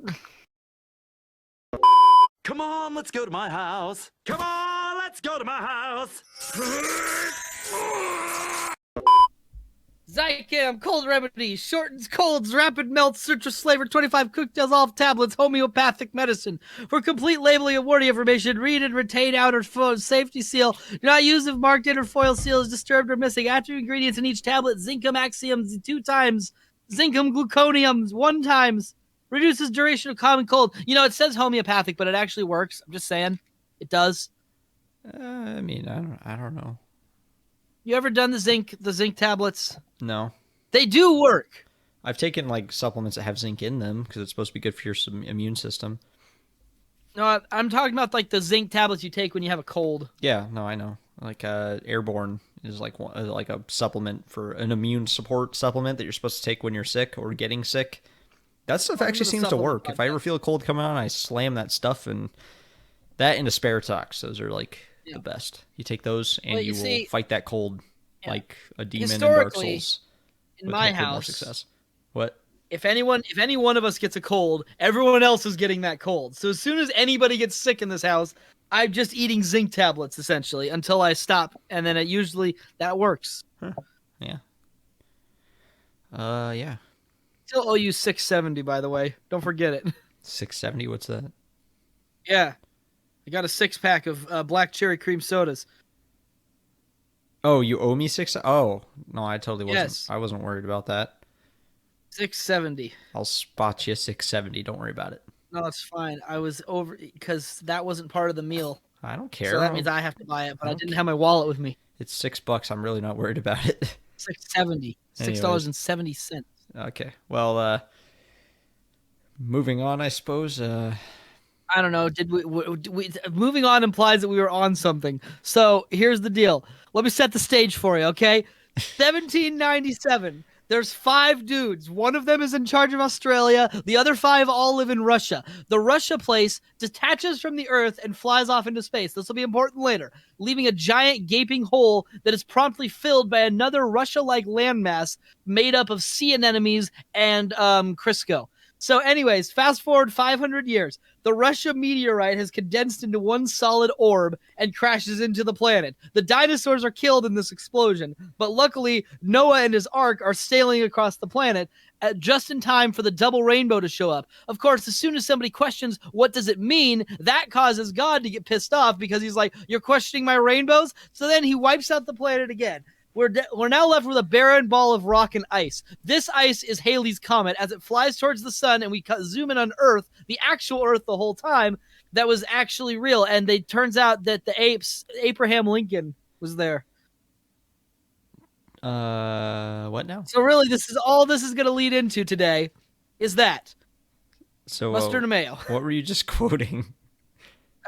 Speaker 3: Come on, let's go to my house. Come on, let's go to my house.
Speaker 1: Zycam, cold remedy, shortens colds, rapid melts, citrus flavor, 25 cocktails, all tablets, homeopathic medicine. For complete labeling and warning information, read and retain outer safety seal. Do not use if marked in or foil seal is disturbed or missing. Active ingredients in each tablet: zincum axiom 2 times, zincum gluconium 1 times. Reduces duration of common cold. It says homeopathic, but it actually works. I'm just saying, it does.
Speaker 2: I mean, I don't know.
Speaker 1: You ever done the zinc tablets?
Speaker 2: No.
Speaker 1: They do work.
Speaker 2: I've taken like supplements that have zinc in them because it's supposed to be good for your immune system.
Speaker 1: No, I'm talking about like the zinc tablets you take when you have a cold.
Speaker 2: Yeah, no, I know. Like Airborne is like a supplement for an immune support supplement that you're supposed to take when you're sick or getting sick. That stuff actually seems to work. If I ever feel a cold coming on, I slam that stuff and that and Asparatox. Those are like the best. You take those and you will fight that cold like a demon in Dark Souls.
Speaker 1: In my house,
Speaker 2: more success. What?
Speaker 1: If any one of us gets a cold, everyone else is getting that cold. So as soon as anybody gets sick in this house, I'm just eating zinc tablets essentially until I stop, and then it usually that works.
Speaker 2: Huh. Yeah. Yeah.
Speaker 1: Still owe you $6.70, by the way. Don't forget it.
Speaker 2: $6.70. What's that?
Speaker 1: Yeah, I got a 6-pack of black cherry cream sodas.
Speaker 2: Oh, you owe me $6? Oh no, I totally wasn't.
Speaker 1: Yes.
Speaker 2: I wasn't worried about that.
Speaker 1: $6.70.
Speaker 2: I'll spot you $6.70. Don't worry about it.
Speaker 1: No, it's fine. I was over because that wasn't part of the meal.
Speaker 2: I don't care.
Speaker 1: So that means I have to buy it, but I didn't have my wallet with me.
Speaker 2: It's $6. I'm really not worried about it.
Speaker 1: $6.70. $6.70.
Speaker 2: Okay. Well, moving on, I suppose.
Speaker 1: I don't know. Did we moving on implies that we were on something. So here's the deal. Let me set the stage for you, okay? 1797. There's 5 dudes. One of them is in charge of Australia. The other 5 all live in Russia. The Russia place detaches from the Earth and flies off into space. This will be important later, leaving a giant gaping hole that is promptly filled by another Russia-like landmass made up of sea anemones and Crisco. So anyways, fast forward 500 years. The Russia meteorite has condensed into one solid orb and crashes into the planet. The dinosaurs are killed in this explosion, but luckily Noah and his ark are sailing across the planet just in time for the double rainbow to show up. Of course, as soon as somebody questions what does it mean, that causes God to get pissed off because he's like, you're questioning my rainbows? So then he wipes out the planet again. We're now left with a barren ball of rock and ice. This ice is Halley's Comet as it flies towards the sun, and we zoom in on Earth, the actual Earth the whole time, that was actually real. And it turns out that Abraham Lincoln was there.
Speaker 2: What now?
Speaker 1: So really, this is going to lead into today, is that.
Speaker 2: So
Speaker 1: mustard or mayo?
Speaker 2: What were you just quoting?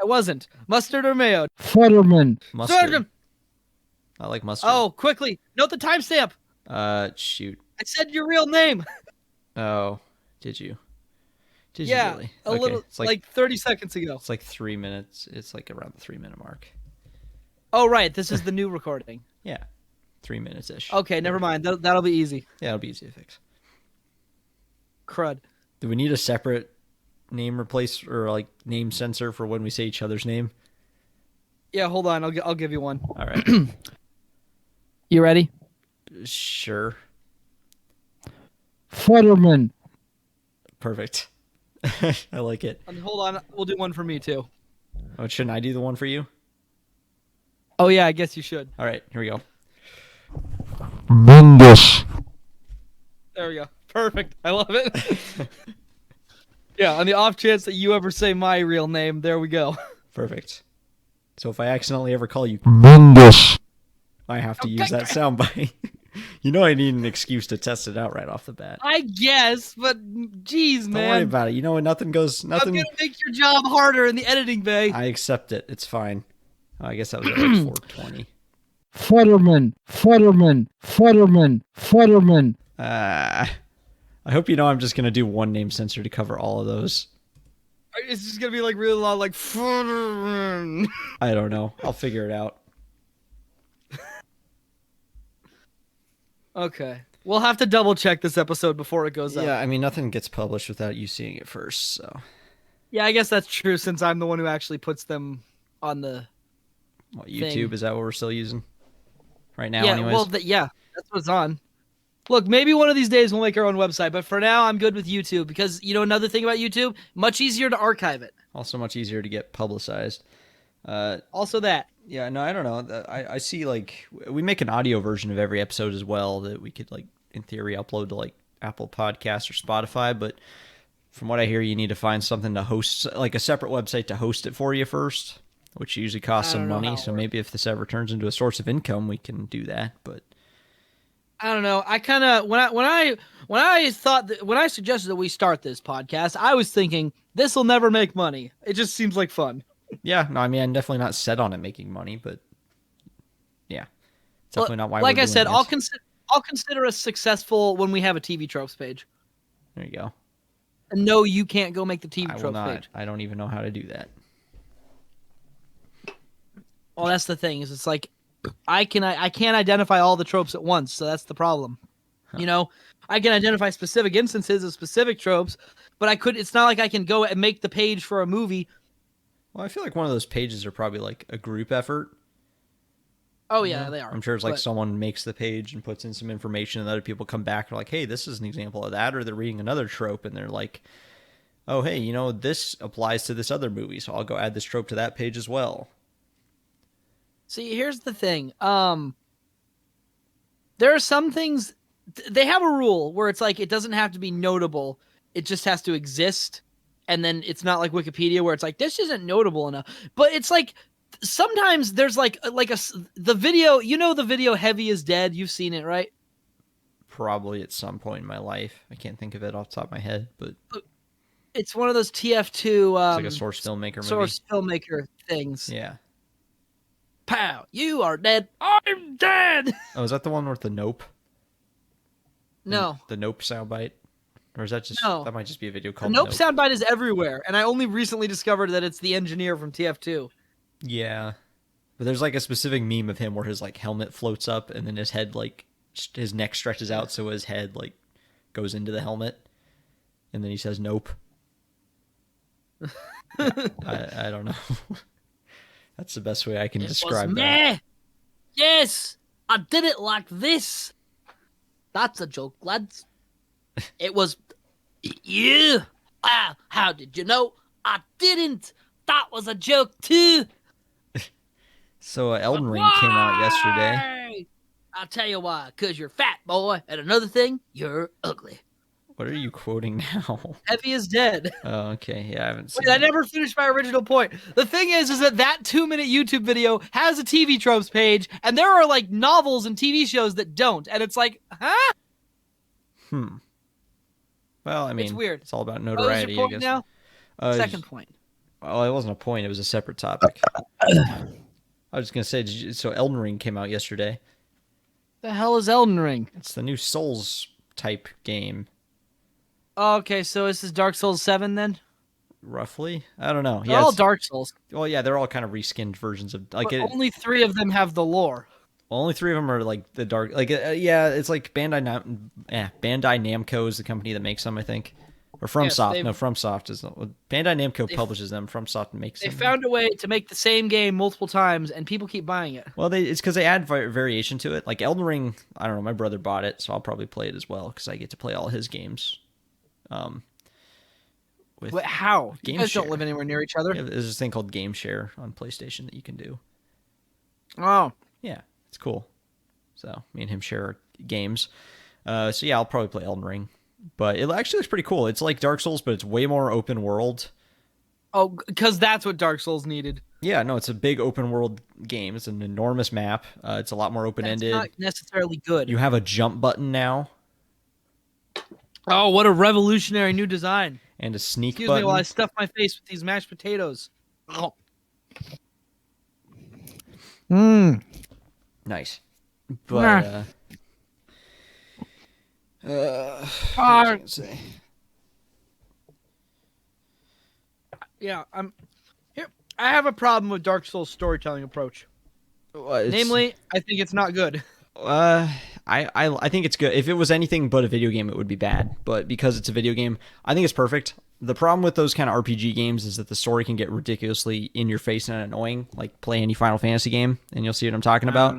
Speaker 1: I wasn't. Mustard or mayo?
Speaker 4: Futterman.
Speaker 2: Mustard. I like mustard.
Speaker 1: Oh, quickly. Note the timestamp.
Speaker 2: Shoot.
Speaker 1: I said your real name.
Speaker 2: Oh, did you? Did
Speaker 1: you
Speaker 2: really?
Speaker 1: A little, like 30 seconds ago.
Speaker 2: It's like 3 minutes. It's like around the 3-minute mark.
Speaker 1: Oh, right. This is the new recording.
Speaker 2: Yeah. 3 minutes-ish.
Speaker 1: Okay, never mind. That'll be easy.
Speaker 2: Yeah, it'll be easy to fix.
Speaker 1: Crud.
Speaker 2: Do we need a separate name replace or like name censor for when we say each other's name?
Speaker 1: Yeah, hold on. I'll give you one.
Speaker 2: All right.
Speaker 1: You ready?
Speaker 2: Sure.
Speaker 4: Futterman.
Speaker 2: Perfect. I like it.
Speaker 1: Hold on. We'll do one for me, too.
Speaker 2: Oh, shouldn't I do the one for you?
Speaker 1: Oh, yeah, I guess you should.
Speaker 2: All right, here we go.
Speaker 4: Mingus.
Speaker 1: There we go. Perfect. I love it. Yeah, on the off chance that you ever say my real name, there we go.
Speaker 2: Perfect. So if I accidentally ever call you
Speaker 4: Mingus,
Speaker 2: I have to use that soundbite. You know I need an excuse to test it out right off the bat.
Speaker 1: I guess, but geez, man.
Speaker 2: Don't worry about it. You know what? Nothing.
Speaker 1: I'm gonna make your job harder in the editing bay.
Speaker 2: I accept it. It's fine. I guess that was at like 420.
Speaker 4: Futterman, Futterman, Futterman, Futterman.
Speaker 2: I hope you know I'm just gonna do one name censor to cover all of those.
Speaker 1: It's just gonna be like really long, like.
Speaker 2: I don't know. I'll figure it out.
Speaker 1: Okay. We'll have to double check this episode before it goes up.
Speaker 2: Yeah, I mean, nothing gets published without you seeing it first, so.
Speaker 1: Yeah, I guess that's true since I'm the one who actually puts them on the.
Speaker 2: What, YouTube?
Speaker 1: Thing.
Speaker 2: Is that what we're still using? Right now,
Speaker 1: yeah,
Speaker 2: anyways?
Speaker 1: Well, yeah, that's what's on. Look, maybe one of these days we'll make our own website, but for now I'm good with YouTube because, you know, another thing about YouTube, much easier to archive it.
Speaker 2: Also much easier to get publicized.
Speaker 1: Also that.
Speaker 2: Yeah, no, I don't know. I see, like, we make an audio version of every episode as well that we could, like, in theory, upload to, like, Apple Podcasts or Spotify, but from what I hear, you need to find something to host, like a separate website to host it for you first, which usually costs some money, so maybe if this ever turns into a source of income, we can do that, but
Speaker 1: I don't know. I kind of when I suggested that we start this podcast, I was thinking this will never make money. It just seems like fun.
Speaker 2: Yeah, no, I mean, I'm definitely not set on it making money, but yeah, it's
Speaker 1: Well,
Speaker 2: definitely not why
Speaker 1: like
Speaker 2: we're
Speaker 1: I
Speaker 2: doing
Speaker 1: said,
Speaker 2: this.
Speaker 1: I'll consider us successful when we have a TV tropes page.
Speaker 2: There you go.
Speaker 1: And no, you can't go make the TV
Speaker 2: I will
Speaker 1: tropes
Speaker 2: not.
Speaker 1: page.
Speaker 2: I don't even know how to do that.
Speaker 1: Well, that's the thing is, it's like I can't identify all the tropes at once, so that's the problem. You know, I can identify specific instances of specific tropes, but it's not like I can go and make the page for a movie.
Speaker 2: Well, I feel like one of those pages are probably like a group effort.
Speaker 1: Oh yeah, they are.
Speaker 2: I'm sure it's like
Speaker 1: but-
Speaker 2: someone makes the page and puts in some information, and other people come back and are like, hey, this is an example of that, or they're reading another trope and they're like, oh, hey, this applies to this other movie, so I'll go add this trope to that page as well.
Speaker 1: See, here's the thing. There are some things they have a rule where it's like it doesn't have to be notable; it just has to exist. And then it's not like Wikipedia where it's like this isn't notable enough. But it's like sometimes there's the video. The video "Heavy is Dead." You've seen it, right?
Speaker 2: Probably at some point in my life. I can't think of it off the top of my head, but
Speaker 1: It's one of those TF2
Speaker 2: it's like a source filmmaker movie.
Speaker 1: source filmmaker things.
Speaker 2: Yeah.
Speaker 1: Pow! You are dead. I'm dead.
Speaker 2: Oh, is that the one with the nope?
Speaker 1: No.
Speaker 2: The nope soundbite? Or is that just
Speaker 1: No.
Speaker 2: that might just be a video
Speaker 1: The
Speaker 2: called
Speaker 1: nope soundbite is everywhere, and I only recently discovered that it's the engineer from TF2.
Speaker 2: Yeah. But there's like a specific meme of him where his like helmet floats up and then his head his neck stretches out so his head goes into the helmet and then he says nope. Yeah, I don't know. That's the best way I can describe that.
Speaker 1: Yes, I did it like this. That's a joke, lads. It was you. Ah, how did you know? I didn't. That was a joke too.
Speaker 2: So Elden Ring came out yesterday.
Speaker 1: Why? I'll tell you why. 'Cause you're fat, boy. And another thing, you're ugly.
Speaker 2: What are you quoting now?
Speaker 1: Heavy is dead.
Speaker 2: Oh, okay. Yeah, I haven't seen
Speaker 1: Wait, I
Speaker 2: that.
Speaker 1: never finished my original point. The thing is that 2-minute YouTube video has a TV tropes page, and there are like novels and TV shows that don't, and it's like, huh?
Speaker 2: Well, I mean,
Speaker 1: It's weird.
Speaker 2: It's all about
Speaker 1: What was
Speaker 2: notoriety,
Speaker 1: your point
Speaker 2: I guess.
Speaker 1: now? Second point.
Speaker 2: Well, it wasn't a point. It was a separate topic. I was just going to say, so Elden Ring came out yesterday.
Speaker 1: The hell is Elden Ring?
Speaker 2: It's the new Souls type game,
Speaker 1: Oh, okay, so this is Dark Souls 7 then?
Speaker 2: roughly. I don't know.
Speaker 1: They're all Dark Souls.
Speaker 2: Well, yeah, they're all kind of reskinned versions of
Speaker 1: But only 3 of them have the lore.
Speaker 2: only 3 of them are like the dark. Yeah, it's like Bandai Namco is the company that makes them, I think, or FromSoft.
Speaker 1: Yes,
Speaker 2: No, FromSoft is Bandai Namco publishes them. FromSoft makes
Speaker 1: They
Speaker 2: them.
Speaker 1: found a way to make the same game multiple times, and people keep buying it.
Speaker 2: Well, it's because they add variation to it. Like Elden Ring, I don't know. My brother bought it, so I'll probably play it as well because I get to play all his games.
Speaker 1: Wait, how? You
Speaker 2: Game
Speaker 1: guys don't
Speaker 2: share.
Speaker 1: live anywhere near each other.
Speaker 2: Yeah, there's this thing called Game Share on PlayStation that you can do.
Speaker 1: Oh.
Speaker 2: Yeah, it's cool. So me and him share games. So yeah, I'll probably play Elden Ring. But it actually looks pretty cool. It's like Dark Souls, but it's way more open world.
Speaker 1: Oh, because that's what Dark Souls needed.
Speaker 2: Yeah, no, it's a big open world game. It's an enormous map. It's a lot more open ended.
Speaker 1: That's not necessarily good.
Speaker 2: You have a jump button now
Speaker 1: Oh, what a revolutionary new design.
Speaker 2: and a sneak
Speaker 1: Excuse
Speaker 2: button.
Speaker 1: me while I stuff my face with these mashed potatoes. Oh.
Speaker 2: Nice. But what was I gonna say?
Speaker 1: Yeah, I have a problem with Dark Souls' storytelling approach. Namely, I think it's not good.
Speaker 2: I think it's good. If it was anything but a video game, it would be bad. But because it's a video game, I think it's perfect. The problem with those kind of RPG games is that the story can get ridiculously in your face and annoying. Like play any Final Fantasy game, and you'll see what I'm talking about.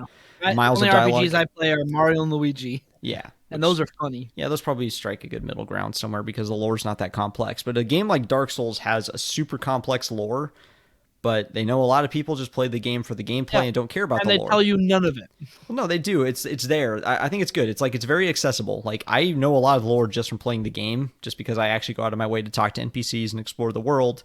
Speaker 2: Miles
Speaker 1: Only
Speaker 2: of dialogue.
Speaker 1: RPGs I play are Mario and Luigi,
Speaker 2: Yeah,
Speaker 1: and those are funny.
Speaker 2: yeah, those probably strike a good middle ground somewhere because the lore's not that complex. But a game like Dark Souls has a super complex lore, but they know a lot of people just play the game for the gameplay and don't care about
Speaker 1: And
Speaker 2: the
Speaker 1: they
Speaker 2: lore.
Speaker 1: tell you none of it.
Speaker 2: Well, no, they do. It's there. I think it's good. It's very accessible. Like I know a lot of lore just from playing the game, just because I actually go out of my way to talk to NPCs and explore the world,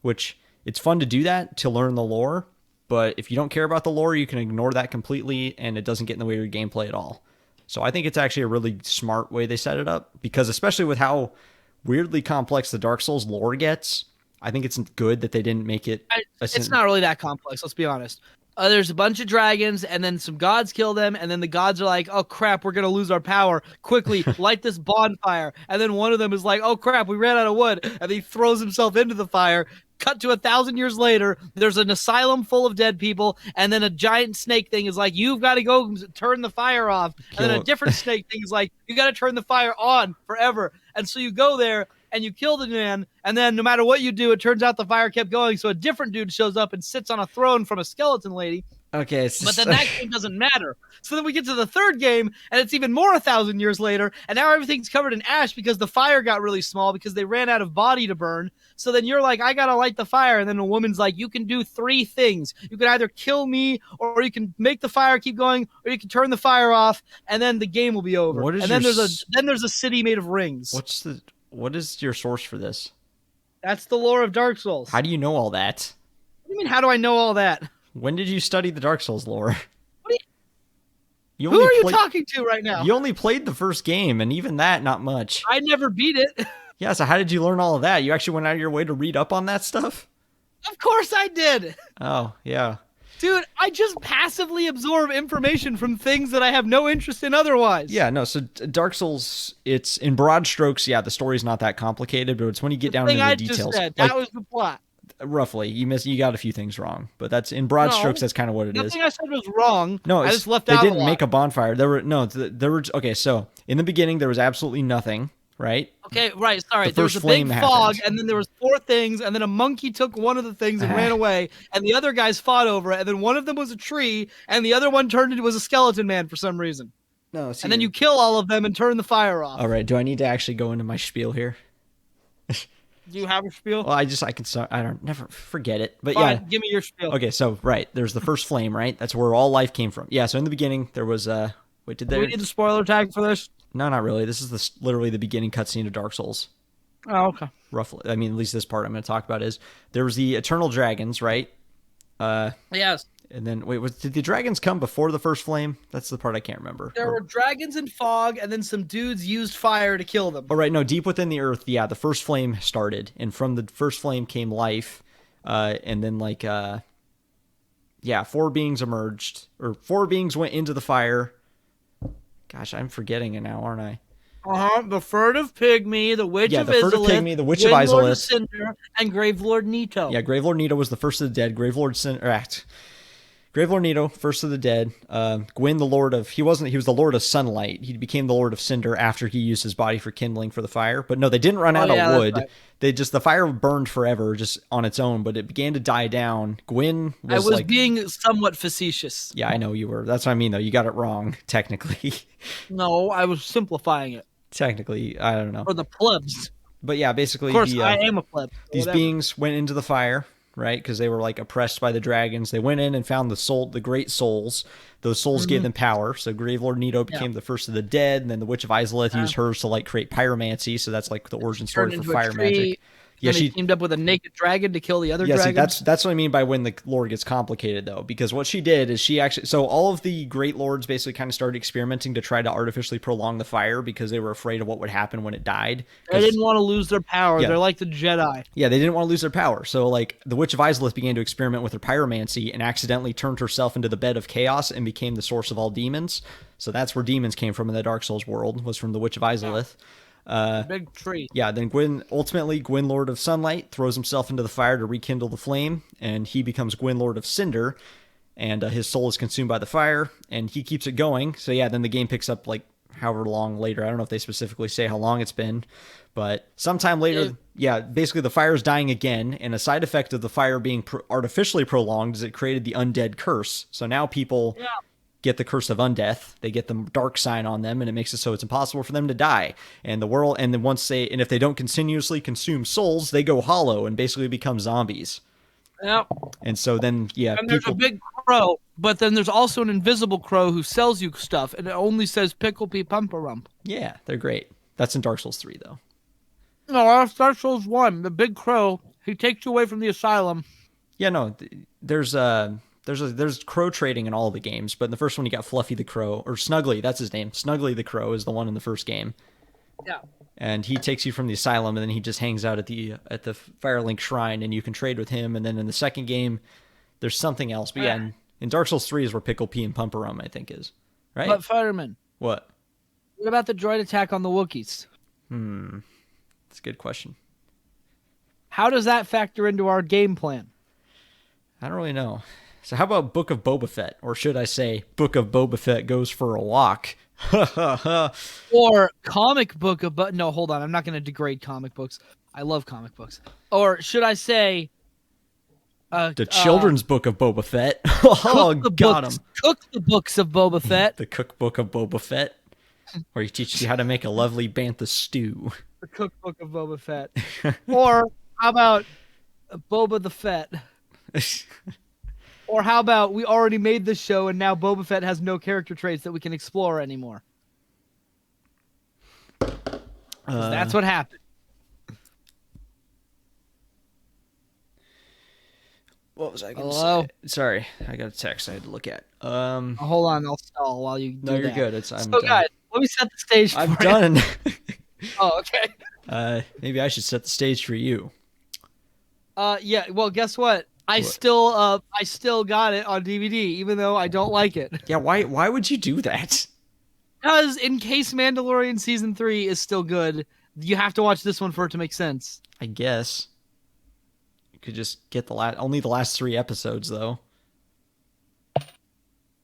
Speaker 2: which it's fun to do that to learn the lore. But if you don't care about the lore, you can ignore that completely, and it doesn't get in the way of your gameplay at all. So I think it's actually a really smart way they set it up, because especially with how weirdly complex the Dark Souls lore gets, I think it's good that they didn't make it.
Speaker 1: It's not really that complex. Let's be honest. There's a bunch of dragons, and then some gods kill them, and then the gods are like, "Oh crap, we're gonna lose our power! Quickly, light this bonfire!" And then one of them is like, "Oh crap, we ran out of wood!" And he throws himself into the fire. Cut to 1,000 years later, there's an asylum full of dead people, and then a giant snake thing is like, "You've got to go turn the fire off." And then a different snake thing is like, "You got to turn the fire on forever." And so you go there and you kill the man, and then no matter what you do, it turns out the fire kept going. So a different dude shows up and sits on a throne from a skeleton lady.
Speaker 2: Okay,
Speaker 1: But then that game doesn't matter. So then we get to the third game, and it's even more 1,000 years later, and now everything's covered in ash because the fire got really small because they ran out of body to burn. So then you're like, I gotta light the fire, and then a woman's like, you can do 3 things. You can either kill me, or you can make the fire keep going, or you can turn the fire off, and then the game will be over.
Speaker 2: What is
Speaker 1: and then there's a city made of rings.
Speaker 2: What is your source for this?
Speaker 1: That's the lore of Dark Souls.
Speaker 2: How do you know all that?
Speaker 1: What do you mean, how do I know all that?
Speaker 2: When did you study the Dark Souls lore?
Speaker 1: Who are you talking to right now?
Speaker 2: You only played the first game, and even that, not much.
Speaker 1: I never beat it.
Speaker 2: Yeah, so how did you learn all of that? You actually went out of your way to read up on that stuff?
Speaker 1: Of course I did.
Speaker 2: Oh, yeah.
Speaker 1: Dude, I just passively absorb information from things that I have no interest in otherwise.
Speaker 2: Yeah, no, so Dark Souls, it's in broad strokes, yeah, the story's not that complicated, but it's when you get down into the details.
Speaker 1: Just said, that was the plot.
Speaker 2: Roughly, you got a few things wrong, but that's in broad strokes. That's kind of what it is.
Speaker 1: Nothing I said was wrong.
Speaker 2: No,
Speaker 1: I just left out.
Speaker 2: They didn't make a bonfire. There were okay. So in the beginning, there was absolutely nothing, right?
Speaker 1: Okay, right. Sorry, there was a big fog, and then there was 4 things, and then a monkey took one of the things and ran away, and the other guys fought over it, and then one of them was a tree, and the other one turned into a skeleton man for some reason.
Speaker 2: No, see,
Speaker 1: and then you kill all of them and turn the fire off.
Speaker 2: All right. Do I need to actually go into my spiel here?
Speaker 1: Do you have a spiel?
Speaker 2: Well, I can start. I don't never forget it. But
Speaker 1: Fine,
Speaker 2: yeah,
Speaker 1: give me your spiel.
Speaker 2: Okay, so right, there's the first flame, right? That's where all life came from. Yeah. So in the beginning, there was wait, did
Speaker 1: Do
Speaker 2: there?
Speaker 1: we need the spoiler tag for this?
Speaker 2: No, not really. This is literally the beginning cutscene of Dark Souls.
Speaker 1: Oh, okay.
Speaker 2: Roughly, I mean, at least this part I'm going to talk about is there was the eternal dragons, right?
Speaker 1: Yes.
Speaker 2: And then did the dragons come before the first flame? That's the part I can't remember.
Speaker 1: There were dragons and fog, and then some dudes used fire to kill them.
Speaker 2: Oh, right. No, deep within the earth, yeah, the first flame started, and from the first flame came life, and then 4 beings emerged, or 4 beings went into the fire. Gosh, I'm forgetting it now, aren't I?
Speaker 1: The Furtive Pygmy, the Witch of
Speaker 2: Furtive
Speaker 1: Izalith,
Speaker 2: Pygmy, the Witch of
Speaker 1: Wind Lord
Speaker 2: Izalith,
Speaker 1: Cinder, and Gravelord Nito.
Speaker 2: Yeah, Gravelord Nito was the first of the dead. Gravelord Nito, first of the dead. Gwyn, the Lord of... He was the Lord of Sunlight. He became the Lord of Cinder after he used his body for kindling for the fire. But no, they didn't run out of wood. Right. The fire burned forever just on its own, but it began to die down. Gwyn was
Speaker 1: being somewhat facetious.
Speaker 2: Yeah, I know you were. That's what I mean, though. You got it wrong, technically.
Speaker 1: No, I was simplifying it.
Speaker 2: Technically, I don't know.
Speaker 1: For the plebs.
Speaker 2: But yeah, basically...
Speaker 1: Of course, I am a pleb.
Speaker 2: These beings went into the fire, right? Because they were oppressed by the dragons. They went in and found the great souls. Those souls gave them power. So Gravelord Nito became the first of the dead, and then the Witch of Izalith used hers to create pyromancy. So that's the origin story for fire magic.
Speaker 1: Yeah, she teamed up with a naked dragon to kill the other dragons.
Speaker 2: See, that's what I mean by when the lore gets complicated, though, because what she did is all of the great lords basically kind of started experimenting to try to artificially prolong the fire because they were afraid of what would happen when it died.
Speaker 1: They didn't want to lose their power. Yeah. They're like the Jedi.
Speaker 2: Yeah, they didn't want to lose their power. So the Witch of Izalith began to experiment with her pyromancy and accidentally turned herself into the bed of chaos and became the source of all demons. So that's where demons came from in the Dark Souls world, was from the Witch of Izalith. Yeah.
Speaker 1: Big tree.
Speaker 2: Yeah, then Gwyn, Lord of Sunlight, throws himself into the fire to rekindle the flame, and he becomes Gwyn, Lord of Cinder, and his soul is consumed by the fire, and he keeps it going. So yeah, then the game picks up however long later. I don't know if they specifically say how long it's been, but sometime later, basically the fire is dying again, and a side effect of the fire being artificially prolonged is it created the undead curse. So now people... Yeah. Get the curse of undeath. They get the dark sign on them, and it makes it so it's impossible for them to die. And the world, and then if they don't continuously consume souls, they go hollow and basically become zombies.
Speaker 1: Yep.
Speaker 2: And so then,
Speaker 1: and there's a big crow, but then there's also an invisible crow who sells you stuff, and it only says pickle pea pumperump.
Speaker 2: Yeah, they're great. That's in Dark Souls 3, though.
Speaker 1: No, that's Dark Souls 1. The big crow, he takes you away from the asylum.
Speaker 2: Yeah, no, there's there's crow trading in all the games, but in the first one you got Fluffy the Crow, or Snuggly, that's his name. Snuggly the Crow is the one in the first game.
Speaker 1: Yeah.
Speaker 2: And he takes you from the asylum, and then he just hangs out at the Firelink Shrine, and you can trade with him. And then in the second game, there's something else. But yeah, in Dark Souls 3 is where Pickle Pea and Pumperum, I think, is. Right?
Speaker 1: But Fireman,
Speaker 2: What?
Speaker 1: what about the droid attack on the Wookiees?
Speaker 2: That's a good question.
Speaker 1: How does that factor into our game plan?
Speaker 2: I don't really know. So how about Book of Boba Fett? Or should I say, Book of Boba Fett goes for a walk?
Speaker 1: Or comic book of... But no, hold on. I'm not going to degrade comic books. I love comic books. Or should I say...
Speaker 2: the children's Book of Boba Fett. Oh, got him.
Speaker 1: Cook the books of Boba Fett.
Speaker 2: The cookbook of Boba Fett. Where he teaches you how to make a lovely bantha stew.
Speaker 1: The cookbook of Boba Fett. Or how about Boba the Fett? Or how about we already made this show and now Boba Fett has no character traits that we can explore anymore? 'Cause that's what happened.
Speaker 2: What was I going to
Speaker 1: Hello?
Speaker 2: say? Sorry, I got a text I had to look at.
Speaker 1: Hold on, I'll stall while you do
Speaker 2: No, you're
Speaker 1: that.
Speaker 2: good. I'm
Speaker 1: So
Speaker 2: done.
Speaker 1: guys, let me set the stage for
Speaker 2: I'm
Speaker 1: you.
Speaker 2: done.
Speaker 1: Oh, okay.
Speaker 2: Maybe I should set the stage for you.
Speaker 1: Yeah, well, guess what? I still got it on DVD, even though I don't like it.
Speaker 2: Yeah, why would you do that?
Speaker 1: Because in case Mandalorian Season 3 is still good, you have to watch this one for it to make sense.
Speaker 2: I guess. You could just get only the last 3 episodes, though.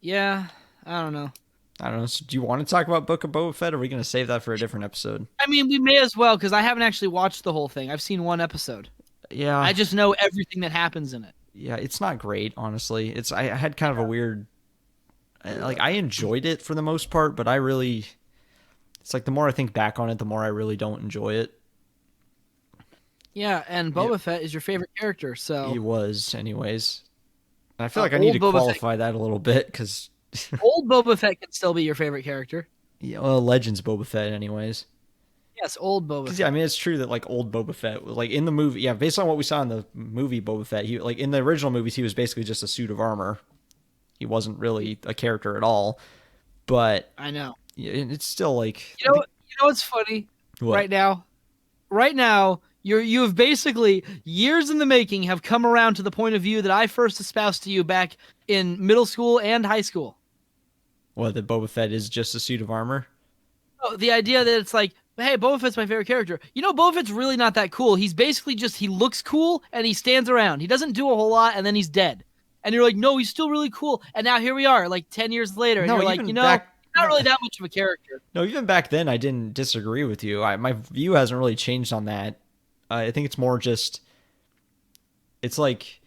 Speaker 1: Yeah, I don't know.
Speaker 2: I don't know. So do you want to talk about Book of Boba Fett, or are we going to save that for a different episode?
Speaker 1: I mean, we may as well, because I haven't actually watched the whole thing. I've seen one episode.
Speaker 2: Yeah.
Speaker 1: I just know everything that happens in it.
Speaker 2: Yeah, it's not great, honestly. I had kind of a weird... I enjoyed it for the most part, but it's like the more I think back on it, the more I really don't enjoy it.
Speaker 1: Yeah, and Boba Fett is your favorite character, so...
Speaker 2: He was, anyways. I feel like I need to
Speaker 1: old Boba
Speaker 2: qualify that a little bit, because...
Speaker 1: Old Boba Fett can still be your favorite character.
Speaker 2: Yeah, well, Legends Boba Fett, anyways.
Speaker 1: Yes, old Boba Fett.
Speaker 2: Yeah, I mean, it's true that, like, old Boba Fett, like, in the movie... Yeah, based on what we saw in the movie Boba Fett, he, like, in the original movies, he was basically just a suit of armor. He wasn't really a character at all. But...
Speaker 1: I know.
Speaker 2: Yeah, it's still, like...
Speaker 1: You know what's funny?
Speaker 2: What?
Speaker 1: Right now, you have basically, years in the making, have come around to the point of view that I first espoused to you back in middle school and high school.
Speaker 2: What, that Boba Fett is just a suit of armor?
Speaker 1: Oh, the idea that it's like, hey, Boba Fett's my favorite character. You know, Boba Fett's really not that cool. He's basically just, he looks cool, and he stands around. He doesn't do a whole lot, and then he's dead. And you're like, no, he's still really cool. And now here we are, like 10 years later, and you're like, he's not really that much of a character.
Speaker 2: No, even back then, I didn't disagree with you. My view hasn't really changed on that. I think it's more just, it's like,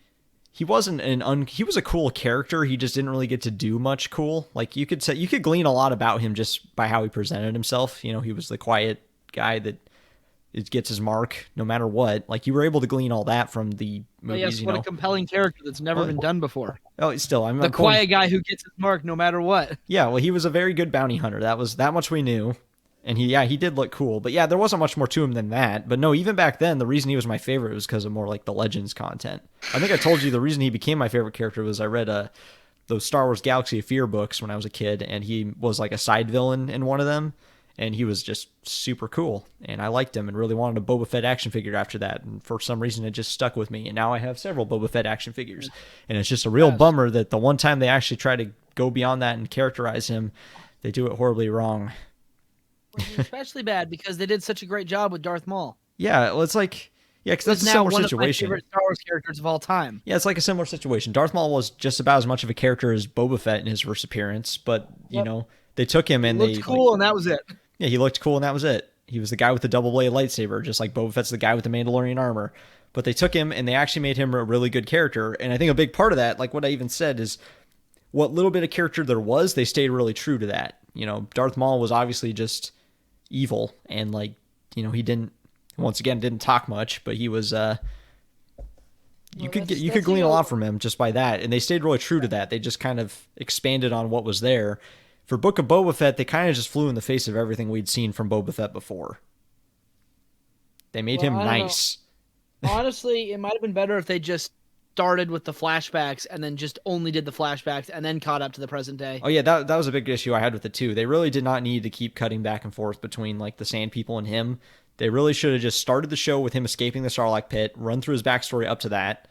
Speaker 2: he wasn't he was a cool character. He just didn't really get to do much cool. Like, you could glean a lot about him just by how he presented himself. You know, he was the quiet guy that it gets his mark no matter what. Like, you were able to glean all that from the movies.
Speaker 1: Yes, what a compelling character that's never been done before.
Speaker 2: Oh, still, I'm
Speaker 1: the quiet guy who gets his mark no matter what.
Speaker 2: Yeah, well, he was a very good bounty hunter. That much we knew. And he did look cool. But yeah, there wasn't much more to him than that. But no, even back then, the reason he was my favorite was because of more like the Legends content. I think I told you the reason he became my favorite character was I read those Star Wars Galaxy of Fear books when I was a kid, and he was like a side villain in one of them. And he was just super cool. And I liked him and really wanted a Boba Fett action figure after that. And for some reason, it just stuck with me. And now I have several Boba Fett action figures. And it's just a real bummer that the one time they actually try to go beyond that and characterize him, they do it horribly wrong.
Speaker 1: Which is especially bad because they did such a great job with Darth Maul.
Speaker 2: Yeah, well, it's like... Yeah, because that's a
Speaker 1: now
Speaker 2: similar
Speaker 1: one
Speaker 2: situation.
Speaker 1: Of my favorite Star Wars characters of all time.
Speaker 2: Yeah, it's like a similar situation. Darth Maul was just about as much of a character as Boba Fett in his first appearance, but, you know, they took him and
Speaker 1: he looked cool, and that was it.
Speaker 2: Yeah, he looked cool, and that was it. He was the guy with the double-bladed lightsaber, just like Boba Fett's the guy with the Mandalorian armor. But they took him, and they actually made him a really good character. And I think a big part of that, like what I even said, is what little bit of character there was, they stayed really true to that. You know, Darth Maul was obviously just evil, and, like, you know, he didn't talk much, but he was... You could glean a lot from him just by that, and they stayed really true to that. They just kind of expanded on what was there. For Book of Boba Fett, they kind of just flew in the face of everything we'd seen from Boba Fett before. They made him nice.
Speaker 1: Honestly, it might have been better if they just started with the flashbacks and then just only did the flashbacks and then caught up to the present day.
Speaker 2: Oh yeah, that was a big issue I had with it too. They really did not need to keep cutting back and forth between like the Sand People and him. They really should have just started the show with him escaping the Sarlacc pit, run through his backstory up to that,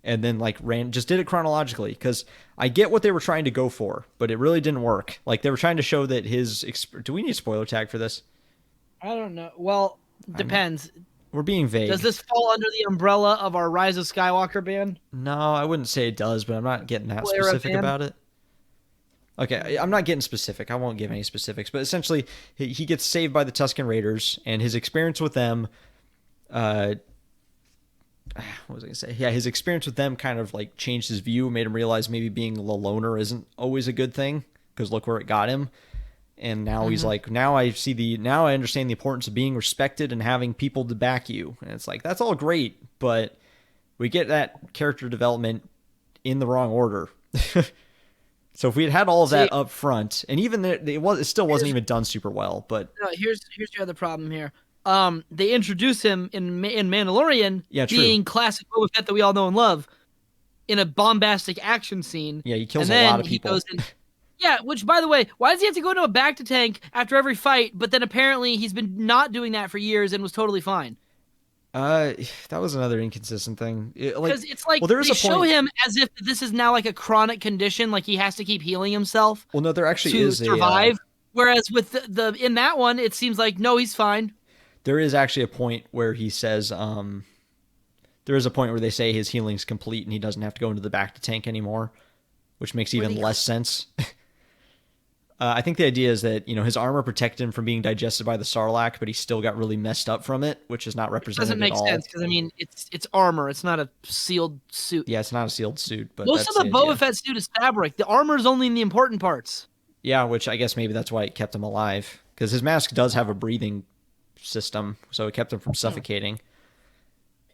Speaker 2: and then like just did it chronologically. Because I get what they were trying to go for, but it really didn't work. Like they were trying to show that his. Do we need a spoiler tag for this?
Speaker 1: I don't know. Well, depends.
Speaker 2: We're being vague.
Speaker 1: Does this fall under the umbrella of our Rise of Skywalker ban?
Speaker 2: No, I wouldn't say it does, but I'm not getting that
Speaker 1: Spoiler
Speaker 2: specific
Speaker 1: ban?
Speaker 2: about it. Okay, I'm not getting specific. I won't give any specifics, but essentially, he gets saved by the Tusken Raiders, and his experience with them, what was I gonna say? Yeah, his experience with them kind of like changed his view, made him realize maybe being a loner isn't always a good thing, because look where it got him. And now he's like, now I understand the importance of being respected and having people to back you. And it's like, that's all great, but we get that character development in the wrong order. So if we had all of that up front, and even it still wasn't even done super well, but
Speaker 1: no, here's your other problem here. They introduce him in Mandalorian, being classic Boba Fett that we all know and love, in a bombastic action scene.
Speaker 2: Yeah, he kills a lot of people.
Speaker 1: Yeah, which, by the way, why does he have to go into a bacta tank after every fight, but then apparently he's been not doing that for years and was totally fine?
Speaker 2: That was another inconsistent thing.
Speaker 1: Because it's like,
Speaker 2: well, there is
Speaker 1: they
Speaker 2: a point.
Speaker 1: show him as if this is now like a chronic condition, like he has to keep healing himself.
Speaker 2: Well, no, there actually
Speaker 1: to
Speaker 2: is
Speaker 1: survive. Whereas with the in that one, it seems like, no, he's fine.
Speaker 2: There is actually a point where he says, there is a point where they say his healing's complete and he doesn't have to go into the bacta tank anymore, which makes even less sense. I think the idea is that, his armor protected him from being digested by the Sarlacc, but he still got really messed up from it, which is not represented at all.
Speaker 1: Doesn't make sense, because, I mean, it's armor. It's not a sealed suit.
Speaker 2: Yeah, it's not a sealed suit. But
Speaker 1: most of the Boba Fett suit is fabric. The armor is only in the important parts.
Speaker 2: Yeah, which I guess maybe that's why it kept him alive. Because his mask does have a breathing system, so it kept him from suffocating.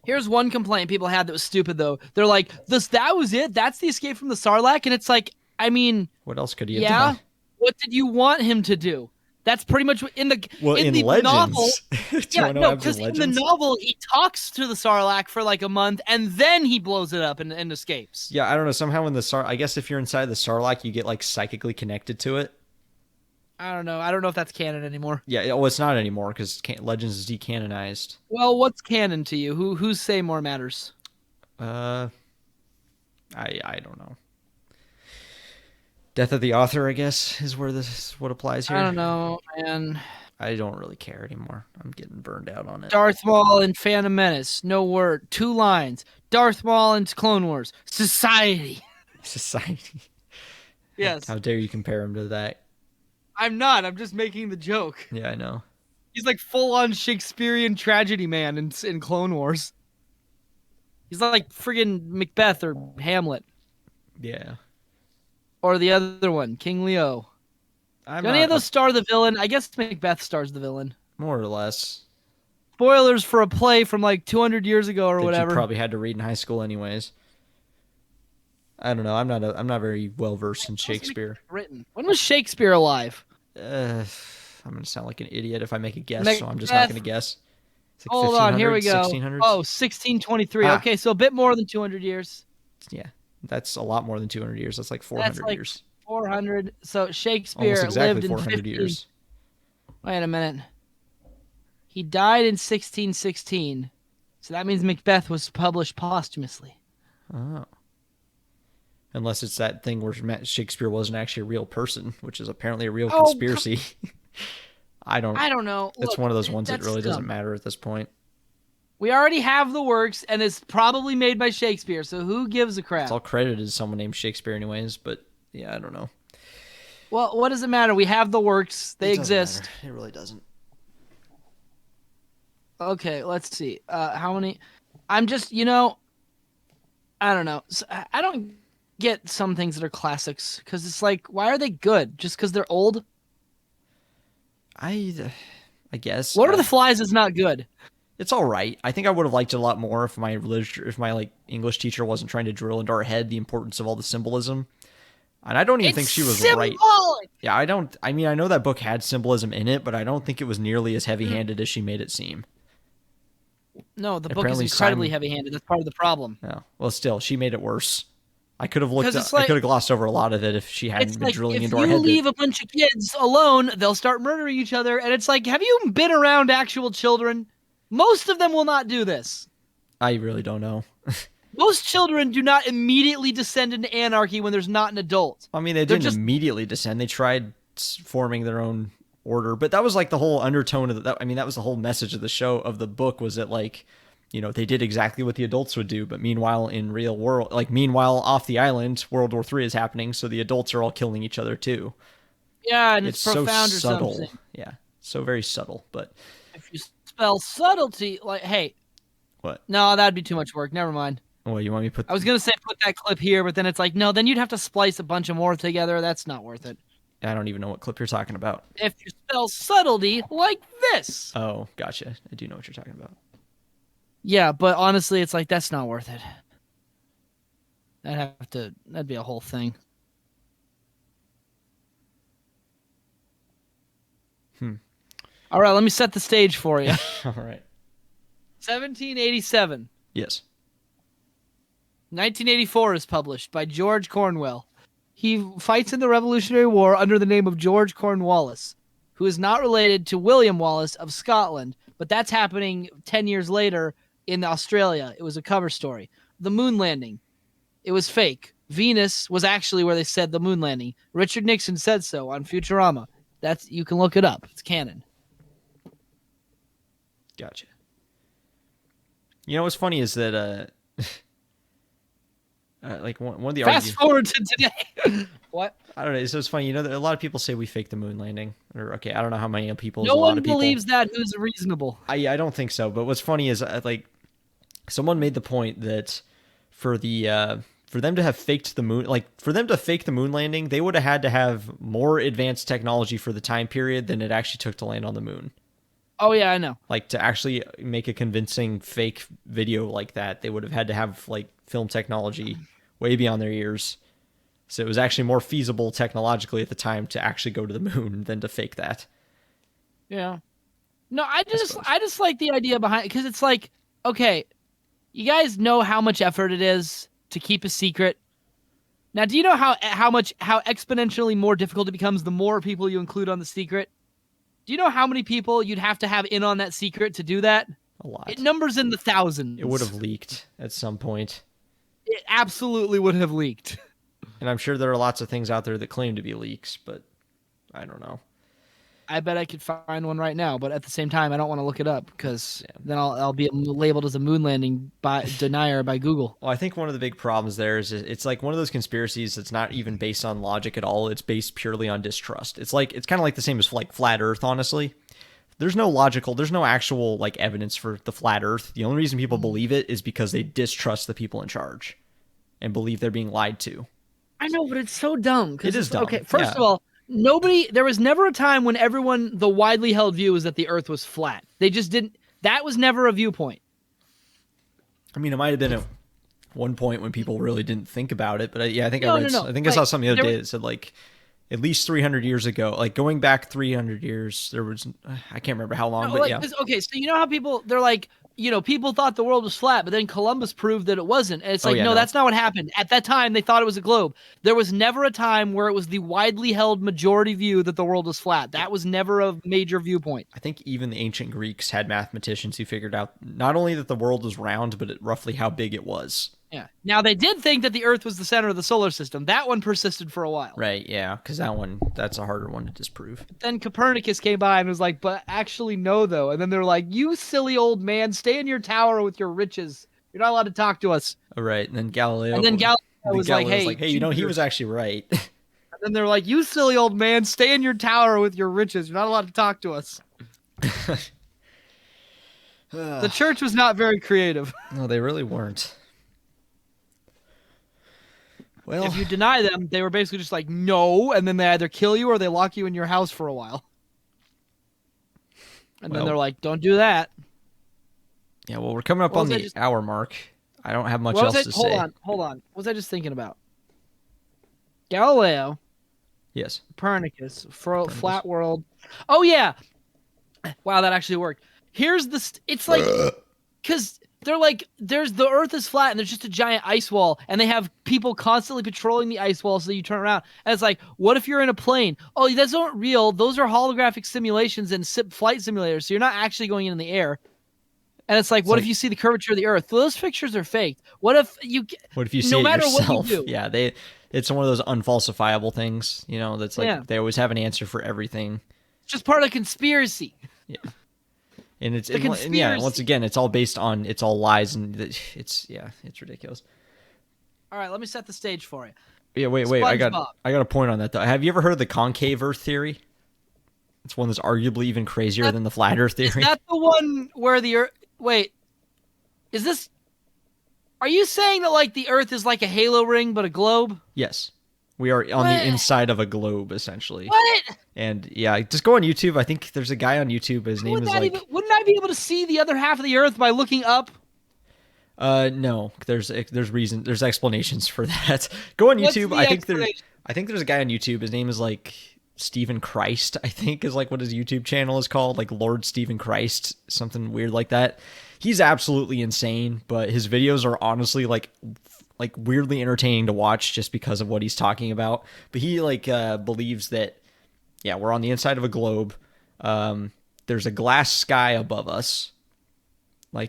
Speaker 1: Here's one complaint people had that was stupid, though. They're like, that was it? That's the escape from the Sarlacc? And it's like, I mean...
Speaker 2: What else could he have done?
Speaker 1: What did you want him to do? That's pretty much in the the
Speaker 2: Legends.
Speaker 1: novel.
Speaker 2: Because
Speaker 1: in the novel he talks to the Sarlacc for like a month and then he blows it up and escapes.
Speaker 2: Yeah, I don't know. Somehow in I guess if you're inside the Sarlacc, you get like psychically connected to it.
Speaker 1: I don't know. I don't know if that's canon anymore.
Speaker 2: Yeah, well, it's not anymore because Legends is decanonized.
Speaker 1: Well, what's canon to you? Whose say more matters?
Speaker 2: I don't know. Death of the author, I guess, is what applies here.
Speaker 1: I don't know, man.
Speaker 2: I don't really care anymore. I'm getting burned out on it.
Speaker 1: Darth Maul and Phantom Menace. No word. 2 lines. Darth Maul and Clone Wars. Society.
Speaker 2: Society.
Speaker 1: Yes.
Speaker 2: How dare you compare him to that?
Speaker 1: I'm not. I'm just making the joke.
Speaker 2: Yeah, I know.
Speaker 1: He's like full-on Shakespearean tragedy man in Clone Wars. He's like friggin' Macbeth or Hamlet.
Speaker 2: Yeah.
Speaker 1: Or the other one, King Leo. Do any of those star the villain? I guess Macbeth stars the villain.
Speaker 2: More or less.
Speaker 1: Spoilers for a play from like 200 years ago or whatever.
Speaker 2: You probably had to read in high school anyways. I don't know. I'm not very well versed in Shakespeare.
Speaker 1: When was Shakespeare alive?
Speaker 2: I'm gonna sound like an idiot if I make a guess, so I'm just not gonna guess.
Speaker 1: Like hold on, here we go.
Speaker 2: 1600s?
Speaker 1: Oh, 1623. Okay, so a bit more than 200 years.
Speaker 2: Yeah, that's a lot more than 200 years. That's like 400 years.
Speaker 1: 400. So Shakespeare
Speaker 2: almost exactly
Speaker 1: lived
Speaker 2: 400
Speaker 1: in 15...
Speaker 2: years.
Speaker 1: Wait a minute. He died in 1616. So that means Macbeth was published posthumously.
Speaker 2: Oh. Unless it's that thing where Shakespeare wasn't actually a real person, which is apparently a real conspiracy. I don't know. It's one of those ones that really doesn't matter at this point.
Speaker 1: We already have the works, and it's probably made by Shakespeare, so who gives a crap?
Speaker 2: It's all credited to someone named Shakespeare anyways, but yeah, I don't know.
Speaker 1: Well, what does it matter? We have the works. They exist.
Speaker 2: Matter. It really doesn't.
Speaker 1: Okay, let's see. How many... I'm just, I don't know. I don't get some things that are classics, because it's like, why are they good? Just because they're old?
Speaker 2: I guess.
Speaker 1: Lord of the Flies is not good.
Speaker 2: It's all right. I think I would have liked it a lot more if my like English teacher wasn't trying to drill into our head the importance of all the symbolism. And I don't even think she was right. Yeah, I mean, I know that book had symbolism in it, but I don't think it was nearly as heavy-handed as she made it seem.
Speaker 1: No, the book is
Speaker 2: Apparently
Speaker 1: incredibly heavy-handed. That's part of the problem.
Speaker 2: No. Well, still, she made it worse. I could have
Speaker 1: I
Speaker 2: could have glossed over a lot of it if she hadn't
Speaker 1: It's
Speaker 2: been
Speaker 1: like
Speaker 2: drilling
Speaker 1: if
Speaker 2: into our
Speaker 1: you
Speaker 2: head.
Speaker 1: leave a bunch of kids alone, they'll start murdering each other. And it's like, have you been around actual children? Most of them will not do this.
Speaker 2: I really don't know.
Speaker 1: Most children do not immediately descend into anarchy when there's not an adult.
Speaker 2: I mean, they didn't immediately descend. They tried forming their own order, but that was like the whole undertone of that. I mean, that was the whole message of the show, of the book, was that like, you know, they did exactly what the adults would do, but meanwhile in real world, like meanwhile off the island, World War III is happening, so the adults are all killing each other too.
Speaker 1: Yeah, and it's profound
Speaker 2: so
Speaker 1: or
Speaker 2: subtle.
Speaker 1: something.
Speaker 2: Yeah, so very subtle. But
Speaker 1: if you spell subtlety, like, hey,
Speaker 2: what?
Speaker 1: No, that'd be too much work. Never mind.
Speaker 2: Oh, you want me to put?
Speaker 1: I was gonna say put that clip here, but then it's like, no, then you'd have to splice a bunch of more together. That's not worth it.
Speaker 2: I don't even know what clip you're talking about.
Speaker 1: If you spell subtlety like this.
Speaker 2: Oh, gotcha. I do know what you're talking about.
Speaker 1: Yeah, but honestly, it's like, that's not worth it. That'd be a whole thing. All right, let me set the stage for you.
Speaker 2: All right.
Speaker 1: 1787.
Speaker 2: Yes.
Speaker 1: 1984 is published by George Cornwell. He fights in the Revolutionary War under the name of George Cornwallis, who is not related to William Wallace of Scotland, but that's happening 10 years later in Australia. It was a cover story. The moon landing. It was fake. Venus was actually where they said the moon landing. Richard Nixon said so on Futurama. You can look it up. It's canon.
Speaker 2: Gotcha. You know what's funny is that like one of the
Speaker 1: fast forward to today. What?
Speaker 2: I don't know. It's just funny. You know, a lot of people say we faked the moon landing. Or okay, I don't know how many people.
Speaker 1: No one believes that who's reasonable.
Speaker 2: I don't think so. But what's funny is like someone made the point that for them to have faked the moon, like for them to fake the moon landing, they would have had to have more advanced technology for the time period than it actually took to land on the moon.
Speaker 1: Oh yeah, I know.
Speaker 2: Like to actually make a convincing fake video like that, they would have had to have like film technology way beyond their years. So it was actually more feasible technologically at the time to actually go to the moon than to fake that.
Speaker 1: Yeah. No, I just like the idea behind it, because it's like, okay, you guys know how much effort it is to keep a secret. Now, do you know how exponentially more difficult it becomes the more people you include on the secret? Do you know how many people you'd have to have in on that secret to do that?
Speaker 2: A lot.
Speaker 1: It numbers in the thousands.
Speaker 2: It would have leaked at some point.
Speaker 1: It absolutely would have leaked.
Speaker 2: And I'm sure there are lots of things out there that claim to be leaks, but I don't know.
Speaker 1: I bet I could find one right now, but at the same time, I don't want to look it up because then I'll be labeled as a moon landing denier by Google.
Speaker 2: Well, I think one of the big problems there is it's like one of those conspiracies that's not even based on logic at all. It's based purely on distrust. It's kind of like the same as like flat Earth, honestly. There's no actual like evidence for the flat Earth. The only reason people believe it is because they distrust the people in charge and believe they're being lied to.
Speaker 1: I know, but it's so dumb.
Speaker 2: It is dumb.
Speaker 1: Okay, first of all, there was never a time when the widely held view was that the Earth was flat. They just didn't. That was never a viewpoint.
Speaker 2: I mean, it might have been at one point when people really didn't think about it, but I think
Speaker 1: I
Speaker 2: think I saw something the other day that said like at least 300 years ago, like going back 300 years, there was I can't remember how long, but yeah.
Speaker 1: Okay, so you know how they're like, people thought the world was flat, but then Columbus proved that it wasn't. And it's like, no, that's not what happened. At that time, they thought it was a globe. There was never a time where it was the widely held majority view that the world was flat. That was never a major viewpoint.
Speaker 2: I think even the ancient Greeks had mathematicians who figured out not only that the world was round, but roughly how big it was.
Speaker 1: Yeah. Now, they did think that the Earth was the center of the solar system. That one persisted for a while.
Speaker 2: Right, yeah, because that's a harder one to disprove.
Speaker 1: Then Copernicus came by and was like, but actually no, though. And then they're like, you silly old man, stay in your tower with your riches. You're not allowed to talk to us.
Speaker 2: Oh, right, and then Galileo
Speaker 1: was like, hey,
Speaker 2: he was actually right.
Speaker 1: And then they're like, you silly old man, stay in your tower with your riches. You're not allowed to talk to us. The church was not very creative.
Speaker 2: No, they really weren't. Well,
Speaker 1: if you deny them, they were basically just like, no, and then they either kill you or they lock you in your house for a while. And then they're like, don't do that.
Speaker 2: Yeah, well, we're coming up on the hour mark. I don't have much else to say.
Speaker 1: Hold on. What was I just thinking about? Galileo.
Speaker 2: Yes.
Speaker 1: Copernicus. Flat world. Oh, yeah. Wow, that actually worked. Here's it's like... because they're like, the Earth is flat and there's just a giant ice wall, and they have people constantly patrolling the ice wall so that you turn around. And it's like, what if you're in a plane? Oh, those aren't real. Those are holographic simulations and flight simulators. So you're not actually going in the air. And it's like, what if you see the curvature of the Earth? Those pictures are faked. What if you
Speaker 2: see
Speaker 1: no
Speaker 2: it
Speaker 1: matter
Speaker 2: yourself?
Speaker 1: What you do,
Speaker 2: yeah, it's one of those unfalsifiable things. You know, that's like they always have an answer for everything.
Speaker 1: It's just part of the conspiracy.
Speaker 2: Yeah. And it's once again, it's all based on it's all lies, and it's ridiculous.
Speaker 1: All right, let me set the stage for you.
Speaker 2: Yeah, wait, I got a point on that though. Have you ever heard of the concave Earth theory? It's one that's arguably even crazier than the flat Earth theory.
Speaker 1: Is that the one where the Earth? Wait, is this? Are you saying that like the Earth is like a halo ring but a globe?
Speaker 2: Yes. We are on the inside of a globe, essentially.
Speaker 1: What?
Speaker 2: And yeah, just go on YouTube. I think there's a guy on YouTube. His name is like.
Speaker 1: Wouldn't I be able to see the other half of the Earth by looking up?
Speaker 2: No. There's reason. There's explanations for that. Go on YouTube. I think there's a guy on YouTube. His name is like Stephen Christ. I think is like what his YouTube channel is called, like Lord Stephen Christ, something weird like that. He's absolutely insane, but his videos are honestly like weirdly entertaining to watch just because of what he's talking about. But he believes that we're on the inside of a globe. There's a glass sky above us.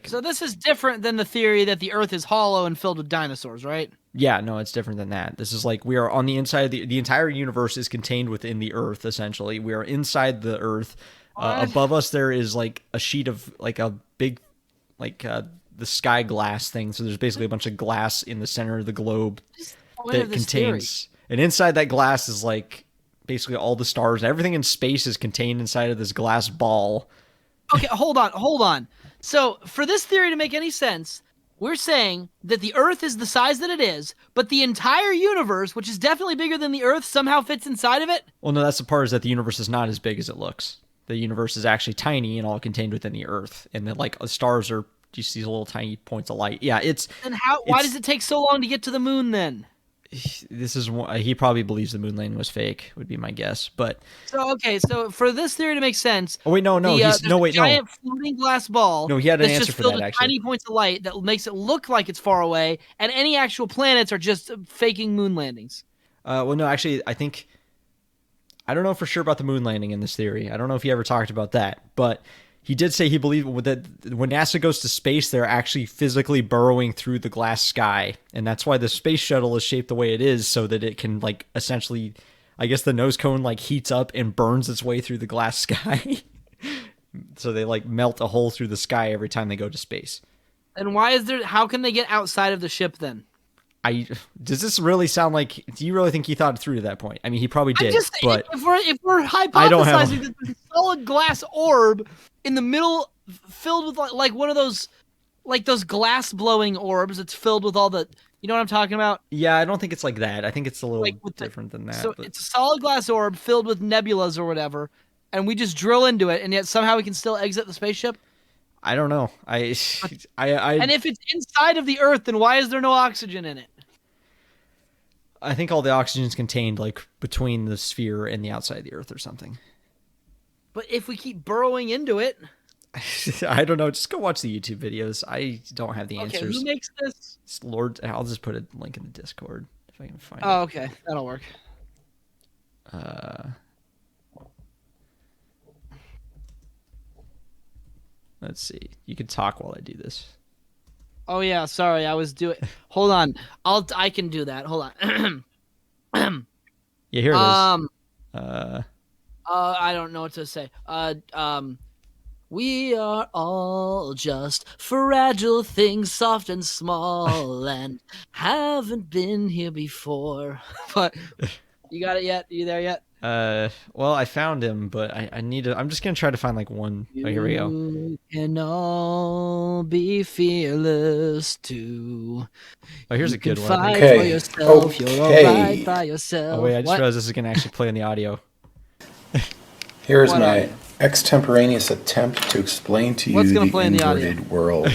Speaker 2: So
Speaker 1: this is different than the theory that the Earth is hollow and filled with dinosaurs, right?
Speaker 2: Yeah, no, it's different than that. This is like we are on the inside of the entire universe is contained within the Earth, essentially. We are inside the Earth. Above us there is like a sheet of like a big the sky glass thing. So there's basically a bunch of glass in the center of the globe that contains, and inside that glass is like basically all the stars. Everything in space is contained inside of this glass ball.
Speaker 1: Okay, hold on. So for this theory to make any sense, we're saying that the Earth is the size that it is, but the entire universe, which is definitely bigger than the Earth, somehow fits inside of it?
Speaker 2: Well, no, that's the part, is that the universe is not as big as it looks. The universe is actually tiny and all contained within the Earth, and then like stars are just these little tiny points of light. Yeah,
Speaker 1: why does it take so long to get to the moon then?
Speaker 2: This is he probably believes the moon landing was fake, would be my guess. But
Speaker 1: so for this theory to make sense, giant floating glass ball.
Speaker 2: No, he had an answer
Speaker 1: just
Speaker 2: for
Speaker 1: filled
Speaker 2: that.
Speaker 1: With
Speaker 2: actually,
Speaker 1: tiny points of light that makes it look like it's far away, and any actual planets are just faking moon landings.
Speaker 2: Well, no, actually, I don't know for sure about the moon landing in this theory. I don't know if he ever talked about that, but he did say he believed that when NASA goes to space, they're actually physically burrowing through the glass sky. And that's why the space shuttle is shaped the way it is, so that it can essentially, I guess the nose cone heats up and burns its way through the glass sky. So they melt a hole through the sky every time they go to space.
Speaker 1: And how can they get outside of the ship then?
Speaker 2: Does this really sound like? Do you really think he thought it through to that point? I mean, he probably did. But
Speaker 1: if we're hypothesizing that there's a solid glass orb in the middle, filled with like one of those, like those glass blowing orbs, it's filled with all the. You know what I'm talking about?
Speaker 2: Yeah, I don't think it's like that. I think it's a little different than that.
Speaker 1: So it's a solid glass orb filled with nebulas or whatever, and we just drill into it, and yet somehow we can still exit the spaceship.
Speaker 2: I don't know. And
Speaker 1: if it's inside of the Earth, then why is there no oxygen in it?
Speaker 2: I think all the oxygen is contained between the sphere and the outside of the Earth or something.
Speaker 1: But if we keep burrowing into it,
Speaker 2: I don't know. Just go watch the YouTube videos. I don't have the answers.
Speaker 1: Okay, who makes this?
Speaker 2: It's Lord. I'll just put a link in the Discord if I can find it.
Speaker 1: Oh, okay, that'll work.
Speaker 2: Let's see. You can talk while I do this.
Speaker 1: Oh yeah, sorry, I was doing. Hold on, I can do that. Hold on.
Speaker 2: Yeah, here it is.
Speaker 1: I don't know what to say. We are all just fragile things, soft and small, and haven't been here before. But you got it yet? Are you there yet?
Speaker 2: Well, I found him, but I need to. I'm just gonna try to find one. Oh, here we go.
Speaker 1: You can all be fearless too.
Speaker 2: Oh, here's a good one.
Speaker 1: Fight for yourself. You're all right by yourself.
Speaker 2: Oh wait, I just realized this is gonna actually play on the audio.
Speaker 5: Here's my extemporaneous attempt to explain to you the inverted world.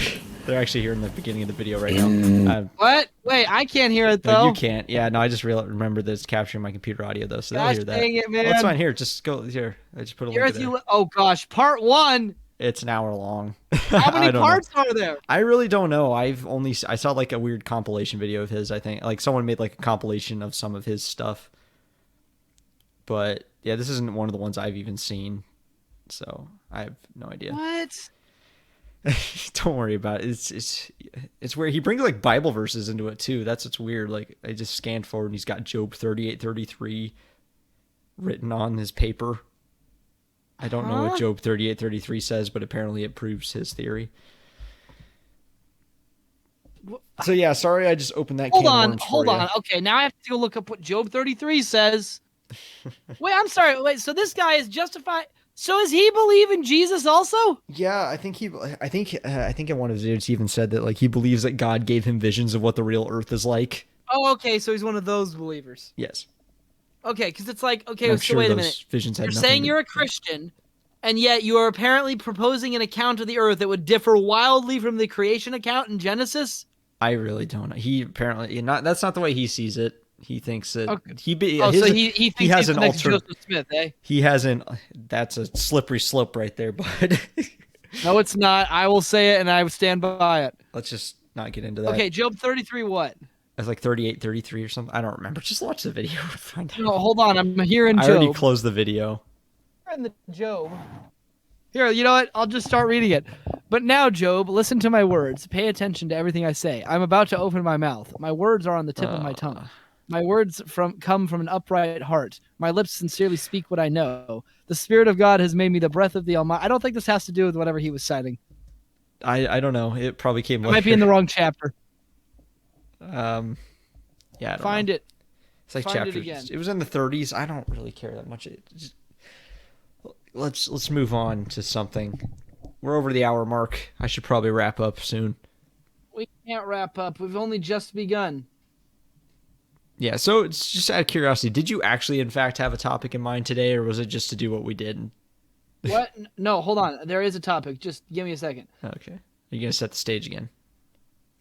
Speaker 2: They're actually here in the beginning of the video right now.
Speaker 1: What? Wait, I can't hear it though.
Speaker 2: No, you can't. Yeah, no, I just remember that it's capturing my computer audio though, so they'll hear that.
Speaker 1: Dang it, man.
Speaker 2: Well, it's fine. Here, just go here. I just put a link there.
Speaker 1: Oh gosh, part 1.
Speaker 2: It's an hour long.
Speaker 1: How many parts are there?
Speaker 2: I really don't know. I saw like a weird compilation video of his. I think like someone made like a compilation of some of his stuff. But yeah, this isn't one of the ones I've even seen, so I have no idea.
Speaker 1: What?
Speaker 2: Don't worry about it. It's where he brings like Bible verses into it too. That's what's weird. Like I just scanned forward and he's got Job 38:33 written on his paper. I don't know what Job 38:33 says, but apparently it proves his theory. So yeah, sorry I just opened that can of worms for you.
Speaker 1: Hold on. Okay, now I have to go look up what Job 33 says. Wait, I'm sorry. Wait, so this guy is justified. So does he believe in Jesus also?
Speaker 2: Yeah, I think in one of his videos he even said that like he believes that God gave him visions of what the real earth is like.
Speaker 1: Oh, okay, so he's one of those believers.
Speaker 2: Yes.
Speaker 1: Okay, because it's like, okay, so wait a minute. You're saying you're a Christian, and yet you are apparently proposing an account of the earth that would differ wildly from the creation account in Genesis?
Speaker 2: I really don't know. He apparently that's not the way he sees it. He thinks that
Speaker 1: okay.
Speaker 2: he
Speaker 1: thinks
Speaker 2: he has an
Speaker 1: Joseph Smith, eh?
Speaker 2: He hasn't. That's a slippery slope right there, bud.
Speaker 1: No, it's not. I will say it, and I would stand by it.
Speaker 2: Let's just not get into that.
Speaker 1: Okay, Job 33 what?
Speaker 2: It's like 38:33 or something. I don't remember. Just watch the video and find out.
Speaker 1: No, hold on. I'm here in Job.
Speaker 2: I already closed the video.
Speaker 1: In the Job. Here, you know what? I'll just start reading it. But now, Job, listen to my words. Pay attention to everything I say. I'm about to open my mouth. My words are on the tip of my tongue. My words come from an upright heart. My lips sincerely speak what I know. The Spirit of God has made me the breath of the Almighty. I don't think this has to do with whatever he was citing.
Speaker 2: I don't know. It probably came later.
Speaker 1: It might be in the wrong chapter.
Speaker 2: Yeah, I don't
Speaker 1: Find
Speaker 2: know.
Speaker 1: it.
Speaker 2: It's like
Speaker 1: Find
Speaker 2: chapter. It was in the 30s. I don't really care that much. Let's move on to something. We're over the hour mark. I should probably wrap up soon.
Speaker 1: We can't wrap up. We've only just begun.
Speaker 2: Yeah, so it's just out of curiosity. Did you actually, in fact, have a topic in mind today, or was it just to do what we did?
Speaker 1: What? No, hold on. There is a topic. Just give me a second.
Speaker 2: Okay. Are you going to set the stage again?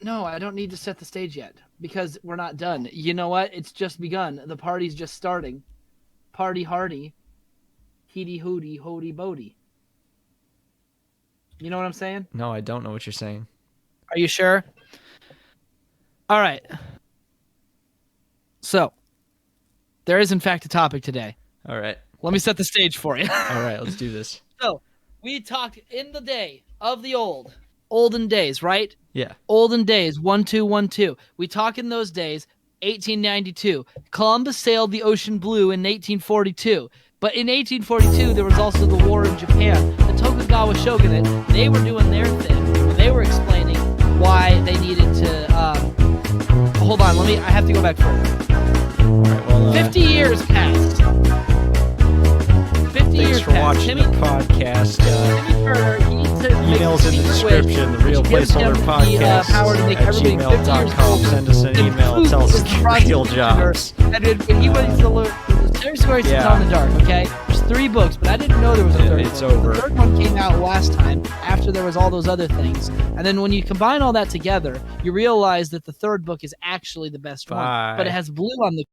Speaker 1: No, I don't need to set the stage yet because we're not done. You know what? It's just begun. The party's just starting. Party hardy. Heedy hooty hody bodie. You know what I'm saying?
Speaker 2: No, I don't know what you're saying.
Speaker 1: Are you sure? All right. So, there is in fact a topic today.
Speaker 2: All right.
Speaker 1: Let me set the stage for you.
Speaker 2: All right, let's do this.
Speaker 1: So, we talked in the day of the olden days, right?
Speaker 2: Yeah.
Speaker 1: Olden days, 1212. We talk in those days, 1892. Columbus sailed the ocean blue in 1842. But in 1842, there was also the war in Japan. The Tokugawa shogunate, they were doing their thing. They were explaining why they needed to... hold on, I have to go back further.
Speaker 2: All right, well,
Speaker 1: 50 years passed. 50 years
Speaker 2: Thanks for watching the podcast. Emails in the description. The Real Placeholder Podcast at gmail.com. Send us an email. Tell us your real jobs.
Speaker 1: And when he went to look, Terry Square sits on the dark, okay? There's 3 books, but I didn't know there was a third one.
Speaker 2: It's over.
Speaker 1: The third one came out last time after there was all those other things. And then when you combine all that together, you realize that the third book is actually the best one. But it has blue on the